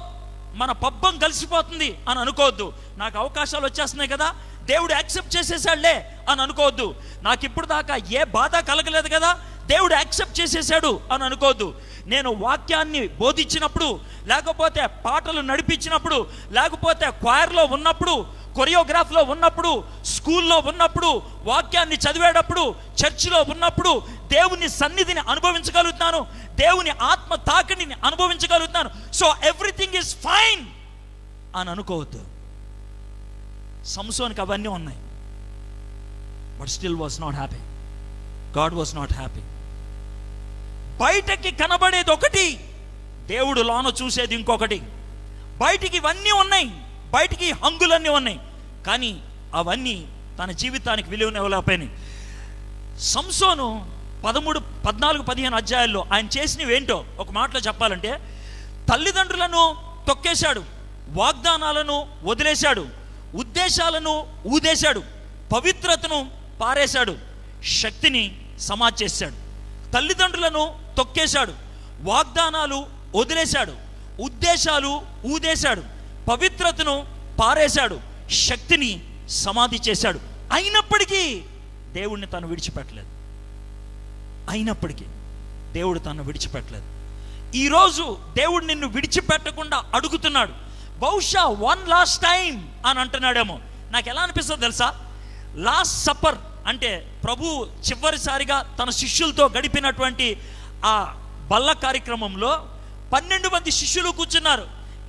మన పబ్బం కలిసిపోతుంది అని అనుకోవద్దు. నాకు అవకాశాలు వచ్చేస్తున్నాయి కదా, దేవుడు యాక్సెప్ట్ చేసేసాడులే అని అనుకోవద్దు. నాకు ఇప్పుడు దాకా ఏ బాధ కలగలేదు కదా, దేవుడు యాక్సెప్ట్ చేసేసాడు అని అనుకోవద్దు. నేను వాక్యాన్ని బోధించినప్పుడు, లేకపోతే పాటలు నడిపించినప్పుడు, లేకపోతే క్వైర్లో ఉన్నప్పుడు, కొరియోగ్రాఫ్లో ఉన్నప్పుడు, స్కూల్లో ఉన్నప్పుడు, వాక్యాన్ని చదివేటప్పుడు, చర్చిలో ఉన్నప్పుడు దేవుని సన్నిధిని అనుభవించగలుగుతాను, దేవుని ఆత్మ తాకిడిని అనుభవించగలుగుతాను. సో ఎవ్రీథింగ్ ఈజ్ ఫైన్ అని అనుకోవద్దు. సంసోనికి అవన్నీ ఉన్నాయి, but still was not happy. God was not happy. బయటకి కనబడేది ఒకటి, దేవుడు లోన చూసేది ఇంకొకటి. బయటికి ఇవన్నీ ఉన్నాయి, బయటికి హంగులన్నీ ఉన్నాయి, కానీ అవన్నీ తన జీవితానికి విలువనివ్వలేకపోయినాయి. సంసోను 13, 14, 15 అధ్యాయాల్లో ఆయన చేసినవి ఏంటో ఒక మాటలో చెప్పాలంటే, తల్లిదండ్రులను తొక్కేశాడు, వాగ్దానాలను వదిలేశాడు, ఉద్దేశాలను ఊదేశాడు, పవిత్రతను పారేశాడు, శక్తిని సమాధి చేశాడు. తల్లిదండ్రులను తొక్కేశాడు, వాగ్దానాలు వదిలేశాడు, ఉద్దేశాలు ఊదేశాడు, పవిత్రతను పారేశాడు, శక్తిని సమాధి చేశాడు. అయినప్పటికీ దేవుడిని తను విడిచిపెట్టలేదు. దేవుడు తను విడిచిపెట్టలేదు. ఈరోజు దేవుడు నిన్ను విడిచిపెట్టకుండా అడుగుతున్నాడు. బహుశా వన్ లాస్ట్ టైం అని అంటున్నాడేమో. నాకు ఎలా అనిపిస్తుంది తెలుసా? లాస్ట్ సప్పర్ అంటే ప్రభు చివరిసారిగా తన శిష్యులతో గడిపినటువంటి ఆ బల్ల కార్యక్రమంలో 12 మంది శిష్యులు కూర్చున్నారు.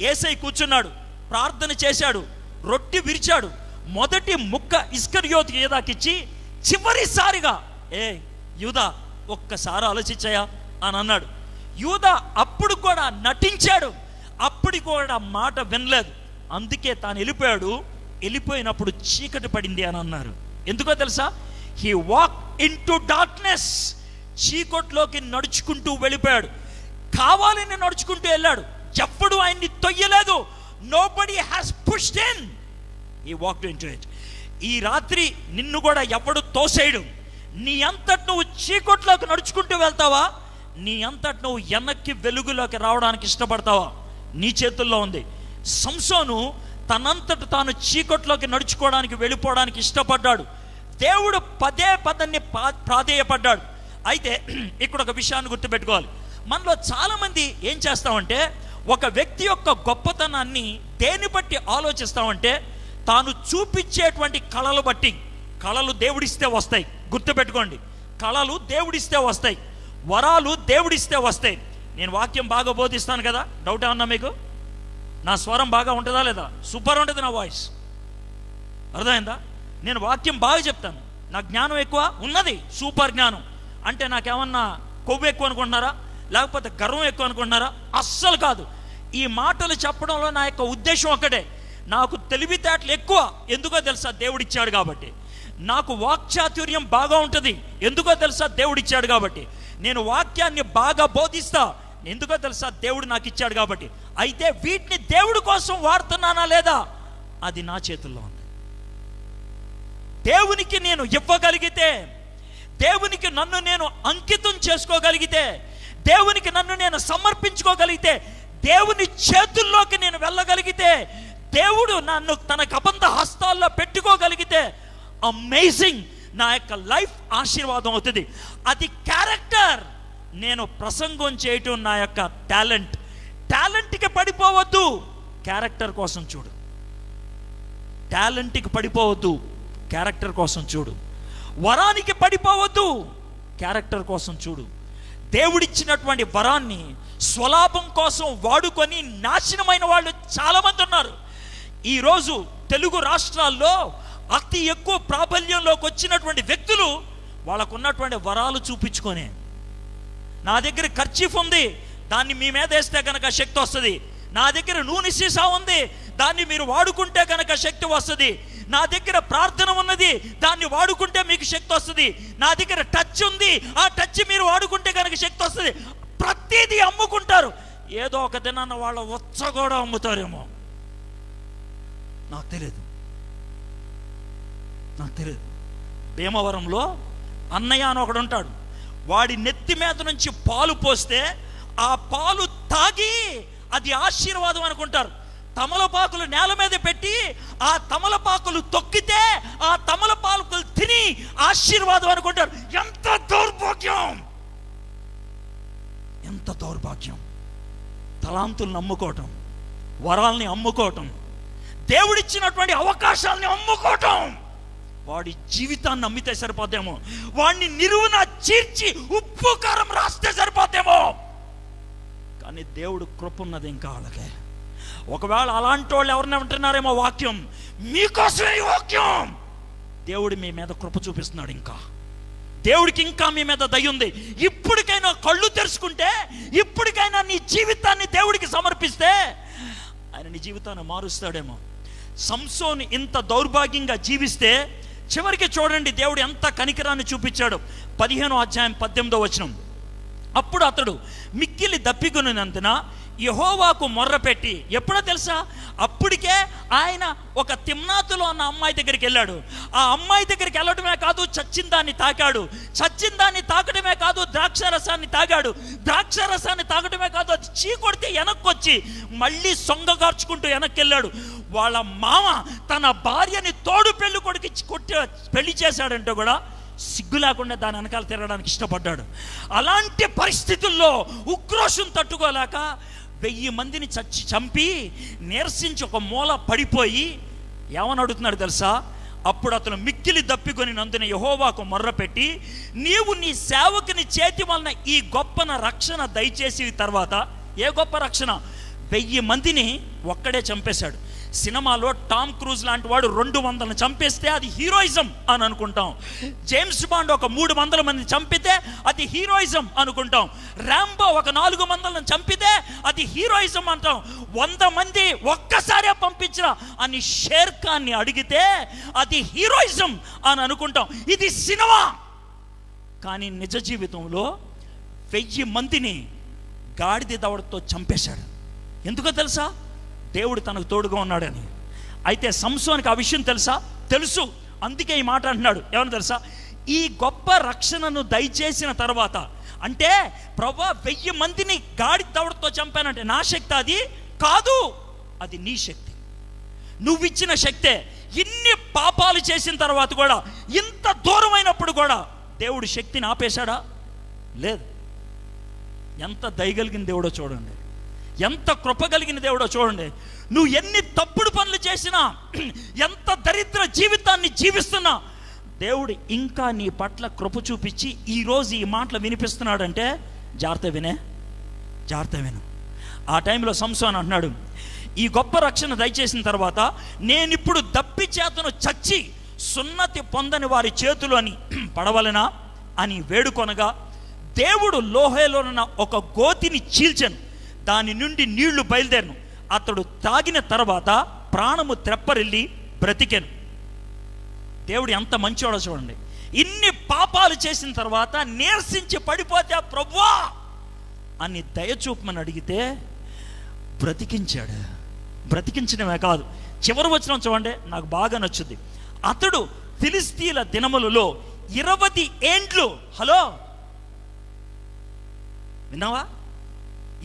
యేసయ్య కూర్చున్నాడు, ప్రార్థన చేశాడు, రొట్టె విరిచాడు, మొదటి ముక్క ఇస్కరియోతు యూదాకిచ్చి చివరిసారిగా యూదా ఒక్కసారి ఆలోచించాయా అని అన్నాడు. యూదా అప్పుడు కూడా నటించాడు, అప్పుడు కూడా మాట వినలేదు. అందుకే తాను వెళ్ళిపోయాడు. వెళ్ళిపోయినప్పుడు చీకటి పడింది అని అన్నారు. ఎందుకో తెలుసా? He walk into darkness. చీకట్లోకి నడుచుకుంటూ వెళ్ళిపోయాడు. కావాలని నడుచుకుంటూ వెళ్ళాడు, ఎప్పుడు ఆయన్ని తొయ్యలేదు. Nobody has pushed in, he walked into it. ఈ రాత్రి నిన్ను కూడా ఎవడు తోసేయడు. నీ అంతటి నువ్వు చీకట్లోకి నడుచుకుంటూ వెళ్తావా, నీ అంతటి నువ్వు వెనక్కి వెలుగులోకి రావడానికి ఇష్టపడతావా? నీ చేతుల్లో ఉంది. సంసోను తనంతట తాను చీకట్లోకి నడుచుకోవడానికి వెళ్ళిపోవడానికి ఇష్టపడ్డాడు. దేవుడు పదే పదాన్ని ప్రాధేయపడ్డాడు. అయితే ఇక్కడ ఒక విషయాన్ని గుర్తుపెట్టుకోవాలి. మనలో చాలామంది ఏం చేస్తామంటే, ఒక వ్యక్తి యొక్క గొప్పతనాన్ని దేని బట్టి ఆలోచిస్తామంటే, తాను చూపించేటువంటి కళలు బట్టి. కళలు దేవుడిస్తే వస్తాయి, గుర్తుపెట్టుకోండి. కళలు దేవుడిస్తే వస్తాయి, వరాలు దేవుడిస్తే వస్తాయి. నేను వాక్యం బాగా బోధిస్తాను కదా, డౌట్ ఏమన్నా మీకు? నా స్వరం బాగా ఉంటుందా లేదా? సూపర్ ఉంటుంది నా వాయిస్, అర్థమైందా? నేను వాక్యం బాగా చెప్తాను. నా జ్ఞానం ఎక్కువ ఉన్నది, సూపర్ జ్ఞానం. అంటే నాకేమన్నా కొవ్వు ఎక్కువ అనుకుంటున్నారా? లేకపోతే గర్వం ఎక్కువ అనుకుంటున్నారా? అస్సలు కాదు. ఈ మాటలు చెప్పడంలో నా యొక్క ఉద్దేశం ఒక్కటే, నాకు తెలివితేటలు ఎక్కువ. ఎందుకో తెలుసా? దేవుడిచ్చాడు కాబట్టి. నాకు వాక్చాతుర్యం బాగా ఉంటుంది. ఎందుకో తెలుసా? దేవుడిచ్చాడు కాబట్టి. నేను వాక్యాన్ని బాగా బోధిస్తా. ఎందుకో తెలుసా? దేవుడు నాకు ఇచ్చాడు కాబట్టి. అయితే వీటిని దేవుడి కోసం వాడుతున్నానా లేదా, అది నా చేతుల్లో ఉంది. దేవునికి నేను ఇవ్వగలిగితే, దేవునికి నన్ను నేను అంకితం చేసుకోగలిగితే, దేవునికి నన్ను నేను సమర్పించుకోగలిగితే, దేవుని చేతుల్లోకి నేను వెళ్ళగలిగితే, దేవుడు నన్ను తన కబంధ హస్తాల్లో పెట్టుకోగలిగితే, అమేజింగ్, నా యొక్క లైఫ్ ఆశీర్వాదం అవుతుంది. అది క్యారెక్టర్. నేను ప్రసంగం చేయటం నా యొక్క టాలెంట్. టాలెంట్కి పడిపోవద్దు, క్యారెక్టర్ కోసం చూడు. టాలెంట్కి పడిపోవద్దు, క్యారెక్టర్ కోసం చూడు. వరానికి పడిపోవద్దు, క్యారెక్టర్ కోసం చూడు. దేవుడిచ్చినటువంటి వరాన్ని స్వలాభం కోసం వాడుకొని నాశనమైన వాళ్ళు చాలామంది ఉన్నారు. ఈరోజు తెలుగు రాష్ట్రాల్లో అతి ఎక్కువ ప్రాబల్యంలోకి వచ్చినటువంటి వ్యక్తులు వాళ్ళకున్నటువంటి వరాలు చూపించుకొని, నా దగ్గర కర్చీఫ్ ఉంది, దాన్ని మీ మీద వేస్తే కనుక శక్తి వస్తుంది. నా దగ్గర నూనె సీసా ఉంది, దాన్ని మీరు వాడుకుంటే కనుక శక్తి వస్తుంది. నా దగ్గర ప్రార్థన ఉన్నది, దాన్ని వాడుకుంటే మీకు శక్తి వస్తుంది. నా దగ్గర టచ్ ఉంది, ఆ టచ్ మీరు వాడుకుంటే కనుక శక్తి వస్తుంది. ప్రతిదీ అమ్ముకుంటారు. ఏదో ఒక దినాన్న వాళ్ళ వచ్చ కూడా అమ్ముతారేమో, నాకు తెలియదు. భీమవరంలో అన్నయ్య అని ఒకడు ఉంటాడు. వాడి నెత్తి మీద నుంచి పాలు పోస్తే ఆ పాలు తాగి అది ఆశీర్వాదం అనుకుంటారు. తమలపాకులు నేల మీద పెట్టి ఆ తమలపాకులు తొక్కితే ఆ తమలపాకులు తిని ఆశీర్వాదం అనుకుంటారు. ఎంత దౌర్భాగ్యం, ఎంత దౌర్భాగ్యం! తలాంతుల్ని అమ్ముకోవటం, వరాల్ని అమ్ముకోవటం, దేవుడిచ్చినటువంటి అవకాశాలని అమ్ముకోవటం. వాడి జీవితాన్ని అమ్మితే సరిపోతేమో, వాడిని నిలువున చీల్చి ఉప్పు కారం రాస్తే సరిపోతేమో. కానీ దేవుడు కృప ఉన్నది ఇంకా వాళ్ళకే. ఒకవేళ అలాంటి వాళ్ళు ఎవరిని ఉంటున్నారేమో, వాక్యం మీకోసమే ఈ వాక్యం. దేవుడు మీ మీద కృప చూపిస్తున్నాడు. ఇంకా దేవుడికి ఇంకా మీ మీద దయ ఉంది. ఇప్పటికైనా కళ్ళు తెరుచుకుంటే, ఇప్పటికైనా నీ జీవితాన్ని దేవుడికి సమర్పిస్తే ఆయన నీ జీవితాన్ని మారుస్తాడేమో. సంసోను ఇంత దౌర్భాగ్యంగా జీవిస్తే చివరికి చూడండి దేవుడు ఎంత కనికరాన్ని చూపించాడు. 15వ అధ్యాయం 18వ వచనం. అప్పుడు అతడు మిక్కిలి దప్పికొనినందున యెహోవాకు మొర్రపెట్టి, ఎప్పుడో తెలుసా? అప్పటికే ఆయన ఒక తిమ్నాతులో ఉన్న అమ్మాయి దగ్గరికి వెళ్ళాడు. ఆ అమ్మాయి దగ్గరికి వెళ్ళడమే కాదు, చచ్చిన దాన్ని తాకాడు. చచ్చిన దాన్ని తాకడమే కాదు, ద్రాక్షారసాన్ని తాగాడు. ద్రాక్షారసాన్ని తాగడమే కాదు, అది చీకొడితే వెనక్కొచ్చి మళ్ళీ సొంగగార్చుకుంటూ వెనక్కి వెళ్ళాడు. వాళ్ళ మామ తన భార్యని తోడు పెళ్లి కొడుకు పెళ్లి చేశాడంటే కూడా సిగ్గు లేకుండా దాని వెనకాల తిరగడానికి ఇష్టపడ్డాడు. అలాంటి పరిస్థితుల్లో ఉక్రోషం తట్టుకోలేక 1000 మందిని చంపి నీరసించి ఒక మూల పడిపోయి ఏమని అడుగుతున్నాడు తెలుసా? అప్పుడు అతను మిక్కిలి దప్పికొని నందున యెహోవాకు మొర్రపెట్టి, నీవు నీ సేవకుని చేతి వలన ఈ గొప్ప రక్షణ దయచేసి. తర్వాత ఏ గొప్ప రక్షణ? 1000 మందిని ఒక్కడే చంపేశాడు. సినిమాలో టామ్ క్రూజ్ లాంటి వాడు 200 చంపేస్తే అది హీరోయిజం అని అనుకుంటాం. జేమ్స్ బాండ్ ఒక 300 మంది చంపితే అది హీరోయిజం అనుకుంటాం. ర్యాంబో ఒక 400 చంపితే అది హీరోయిజం అంటాం. 100 మంది ఒక్కసారే పంపించిన అని షేర్ ఖాన్ని అడిగితే అది హీరోయిజం అని అనుకుంటాం. ఇది సినిమా. కానీ నిజ జీవితంలో 1000 మందిని గాడిద దవడతో చంపేశాడు. ఎందుకో తెలుసా? దేవుడు తనకు తోడుగా ఉన్నాడని. అయితే సంసోనికి ఆ విషయం తెలుసు. అందుకే ఈ మాట అంటున్నాడు. ఏమని తెలుసా? ఈ గొప్ప రక్షణను దయచేసిన తర్వాత అంటే ప్రభువా 1000 మందిని గాడి దవడతో చంపానంటే నా శక్తి అది కాదు, అది నీ శక్తి, నువ్విచ్చిన శక్తే. ఇన్ని పాపాలు చేసిన తర్వాత కూడా, ఇంత దూరమైనప్పుడు కూడా దేవుడు శక్తిని ఆపేశాడా? లేదు. ఎంత దయగలిగిన దేవుడో చూడండి, ఎంత కృప కలిగిన దేవుడో చూడండి. నువ్వు ఎన్ని తప్పుడు పనులు చేసినా, ఎంత దరిద్ర జీవితాన్ని జీవిస్తున్నా, దేవుడు ఇంకా నీ పట్ల కృప చూపించి ఈరోజు ఈ మాటలు వినిపిస్తున్నాడంటే జాగ్రత్త విను. ఆ టైంలో సంసోను అంటున్నాడు, ఈ గొప్ప రక్షణ దయచేసిన తర్వాత నేనిప్పుడు దప్పి చేతను చచ్చి సున్నతి పొందని వారి చేతులు అని పడవలనా అని వేడుకొనగా, దేవుడు లోహేలోనున్న ఒక గోతిని చీల్చెను, దాని నుండి నీళ్లు బయలుదేరను. అతడు తాగిన తర్వాత ప్రాణము త్రెప్పరిల్లి బ్రతికెను. దేవుడు ఎంత మంచోడో చూడండి. ఇన్ని పాపాలు చేసిన తర్వాత నీరసించి పడిపోతే ప్రభువా అని దయచూపమని అడిగితే బ్రతికించాడు. బ్రతికించడమే కాదు, చివరి వచనం చూడండి, నాకు బాగా నచ్చుద్ది. అతడు ఫిలిస్తీన్ల దినములలో 20 ఏండ్లు, హలో విన్నావా,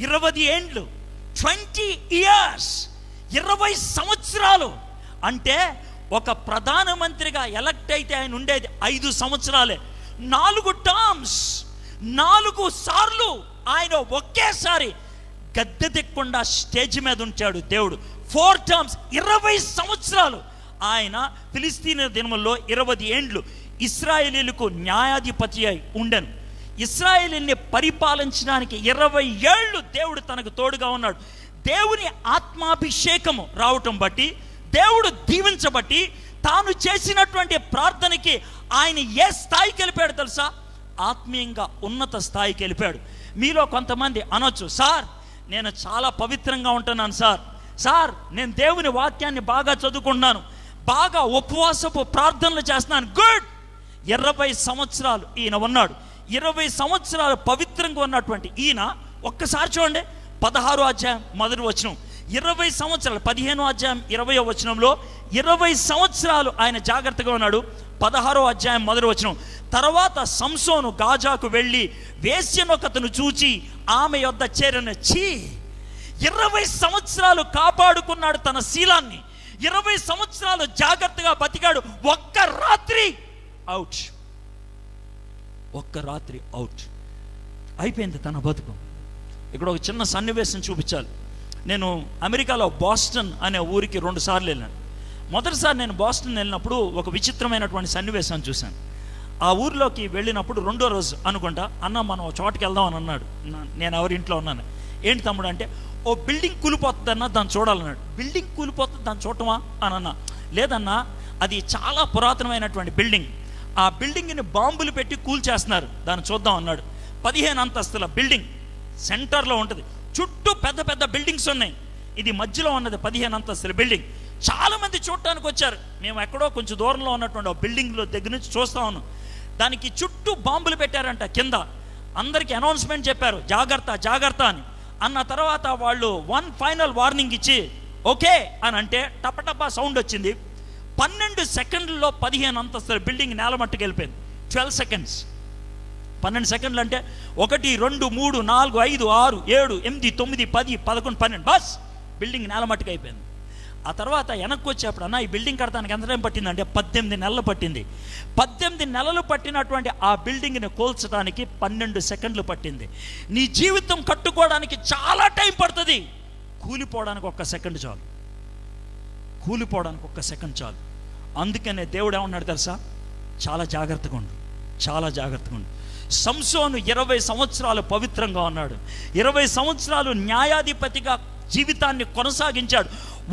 20 ఏండ్లు, 20 years, 20 సంవత్సరాలు. అంటే ఒక ప్రధానమంత్రిగా ఎలక్ట్ అయితే ఆయన ఉండేది 5 సంవత్సరాలే. 4 టర్మ్స్, 4 సార్లు ఆయన ఒకేసారి గద్దె దిక్కుండా స్టేజ్ మీద ఉంచాడు దేవుడు. 4 టర్మ్స్, 20 సంవత్సరాలు ఆయన ఫిలిస్తీన్ దినముల్లో 20 ఏండ్లు ఇశ్రాయేలీలకు న్యాయాధిపతి అయి ఉండెను. ఇశ్రాయేలీని పరిపాలించడానికి 20 ఏళ్ళు దేవుడు తనకు తోడుగా ఉన్నాడు. దేవుని ఆత్మాభిషేకము రావటం బట్టి, దేవుడు దీవించబట్టి, తాను చేసినటువంటి ప్రార్థనకి ఆయన ఏ స్థాయికి వెళ్ళిపోయాడు తెలుసా? ఆత్మీయంగా ఉన్నత స్థాయికి వెళ్ళిపోయాడు. మీలో కొంతమంది అనొచ్చు, సార్ నేను చాలా పవిత్రంగా ఉంటున్నాను సార్ నేను దేవుని వాక్యాన్ని బాగా చదువుకుంటున్నాను, బాగా ఉపవాసపు ప్రార్థనలు చేస్తున్నాను. గుడ్. 20 సంవత్సరాలు ఈయన ఉన్నాడు. 20 సంవత్సరాలు పవిత్రంగా ఉన్నటువంటి ఈయన ఒక్కసారి చూడండి, 16వ అధ్యాయం మొదటి వచనం, 20 సంవత్సరాలు, 15వ అధ్యాయం 20వ వచనంలో 20 సంవత్సరాలు ఆయన జాగ్రత్తగా ఉన్నాడు. 16వ అధ్యాయం మొదటి వచనం, తర్వాత సంసోను గాజాకు వెళ్ళి వేశ్యనొకతను చూచి ఆమె యొద్ద చేరిన. 20 సంవత్సరాలు కాపాడుకున్నాడు తన శీలాన్ని, 20 సంవత్సరాలు జాగ్రత్తగా బతికాడు. ఒక్క రాత్రి అవుట్ అయిపోయింది తన బతుకు. ఇక్కడ ఒక చిన్న సన్నివేశం చూపించాలి. నేను అమెరికాలో బాస్టన్ అనే ఊరికి 2 సార్లు వెళ్ళాను. మొదటిసారి నేను బాస్టన్ వెళ్ళినప్పుడు ఒక విచిత్రమైనటువంటి సన్నివేశాన్ని చూశాను. ఆ ఊరిలోకి వెళ్ళినప్పుడు 2వ రోజు అనుకుంటా, అన్న మనం ఒక చోటుకి వెళ్దాం అని అన్నాడు. నేను ఎవరింట్లో ఉన్నాను. ఏంటి తమ్ముడు అంటే, ఓ బిల్డింగ్ కూలిపోతుందన్నా దాన్ని చూడాలన్నాడు. బిల్డింగ్ కూలిపోతుంది దాన్ని చూడటమా అని అన్నా. లేదన్నా, అది చాలా పురాతనమైనటువంటి బిల్డింగ్, ఆ బిల్డింగ్ని బాంబులు పెట్టి కూల్చేస్తున్నారు, దాన్ని చూద్దాం అన్నాడు. 15 అంతస్తుల బిల్డింగ్ సెంటర్లో ఉంటుంది, చుట్టూ పెద్ద పెద్ద బిల్డింగ్స్ ఉన్నాయి, ఇది మధ్యలో ఉన్నది 15 అంతస్తుల బిల్డింగ్. చాలామంది చూడటానికి వచ్చారు. మేము ఎక్కడో కొంచెం దూరంలో ఉన్నటువంటి ఆ బిల్డింగ్లో దగ్గర నుంచి చూస్తా ఉన్నాం. దానికి చుట్టూ బాంబులు పెట్టారంట కింద. అందరికీ అనౌన్స్మెంట్ చెప్పారు, జాగ్రత్త అని. అన్న తర్వాత వాళ్ళు 1 ఫైనల్ వార్నింగ్ ఇచ్చి ఓకే అని అంటే టపటపా సౌండ్ వచ్చింది. 12 సెకండ్లలో 15 అంతస్తుల బిల్డింగ్ నేలమట్టుకు వెళ్ళిపోయింది. 12 సెకండ్స్, 12 సెకండ్లు అంటే 1 2 3 4 5 6 7 8 9 10 11 12 బస్ బిల్డింగ్ నేలమట్టుకు అయిపోయింది. ఆ తర్వాత వెనక్కి వచ్చేప్పుడు, అన్న ఈ బిల్డింగ్ కడతానికి ఎంత టైం పట్టిందంటే 18 నెలలు పట్టింది. 18 నెలలు పట్టినటువంటి ఆ బిల్డింగ్ని కోల్చడానికి 12 సెకండ్లు పట్టింది. నీ జీవితం కట్టుకోవడానికి చాలా టైం పడుతుంది, కూలిపోవడానికి 1 సెకండ్ చాలు, కూలిపోవడానికి 1 సెకండ్ చాలు. అందుకనే దేవుడు ఏమన్నాడు తెలుసా? చాలా జాగ్రత్తగా ఉండు. సంసోను 20 సంవత్సరాలు పవిత్రంగా ఉన్నాడు, 20 సంవత్సరాలు న్యాయాధిపతిగా జీవితాన్ని కొనసాగించాడు.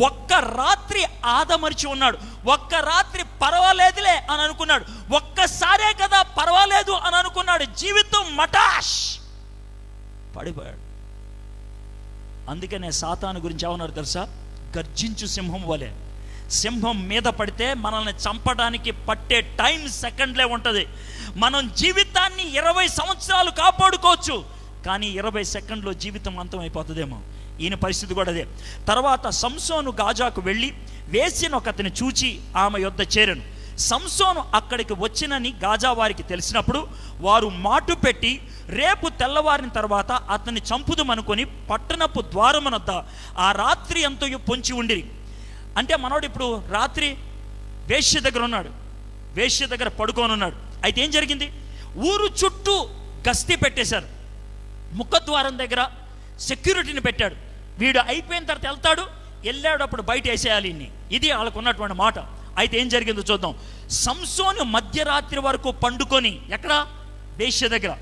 1 రాత్రి ఆదమరిచి ఉన్నాడు. 1 రాత్రి పర్వాలేదులే అని అనుకున్నాడు. ఒక్కసారే కదా పర్వాలేదు అని అనుకున్నాడు. జీవితం మటాష్ పడిపోయాడు. అందుకనే సాతాను గురించి ఏమన్నారు తెలుసా? గర్జించు సింహం వలె. సింహం మీద పడితే మనల్ని చంపడానికి పట్టే టైం సెకండ్లే ఉంటుంది. మనం జీవితాన్ని 20 సంవత్సరాలు కాపాడుకోవచ్చు, కానీ 20 సెకండ్లో జీవితం అంతమైపోతుందేమో. ఈయన పరిస్థితి కూడా అదే. తర్వాత సంసోను గాజాకు వెళ్ళి వేసిన ఒకతిని చూచి ఆమె యొద్ద చేరెను. సంసోను అక్కడికి వచ్చినని గాజా వారికి తెలిసినప్పుడు వారు మాటు పెట్టి రేపు తెల్లవారిన తర్వాత అతన్ని చంపుదుమనుకొని పట్టణపు ద్వారమునొద్ద ఆ రాత్రి ఎంతో పొంచి ఉండిరి. అంటే మనోడు ఇప్పుడు రాత్రి వేశ్య దగ్గర ఉన్నాడు, వేశ్య దగ్గర పడుకొని ఉన్నాడు. అయితే ఏం జరిగింది? ఊరు చుట్టూ గస్తీ పెట్టేశారు, ముఖద్వారం దగ్గర సెక్యూరిటీని పెట్టాడు. వీడు అయిపోయిన తర్వాత వెళ్తాడు, వెళ్ళేటప్పుడు బయట వేసేయాలి. ఇది వాళ్ళకు ఉన్నటువంటి మాట. అయితే ఏం జరిగిందో చూద్దాం. సంసోను మధ్యరాత్రి వరకు పండుకొని, ఎక్కడ? వేశ్య దగ్గర.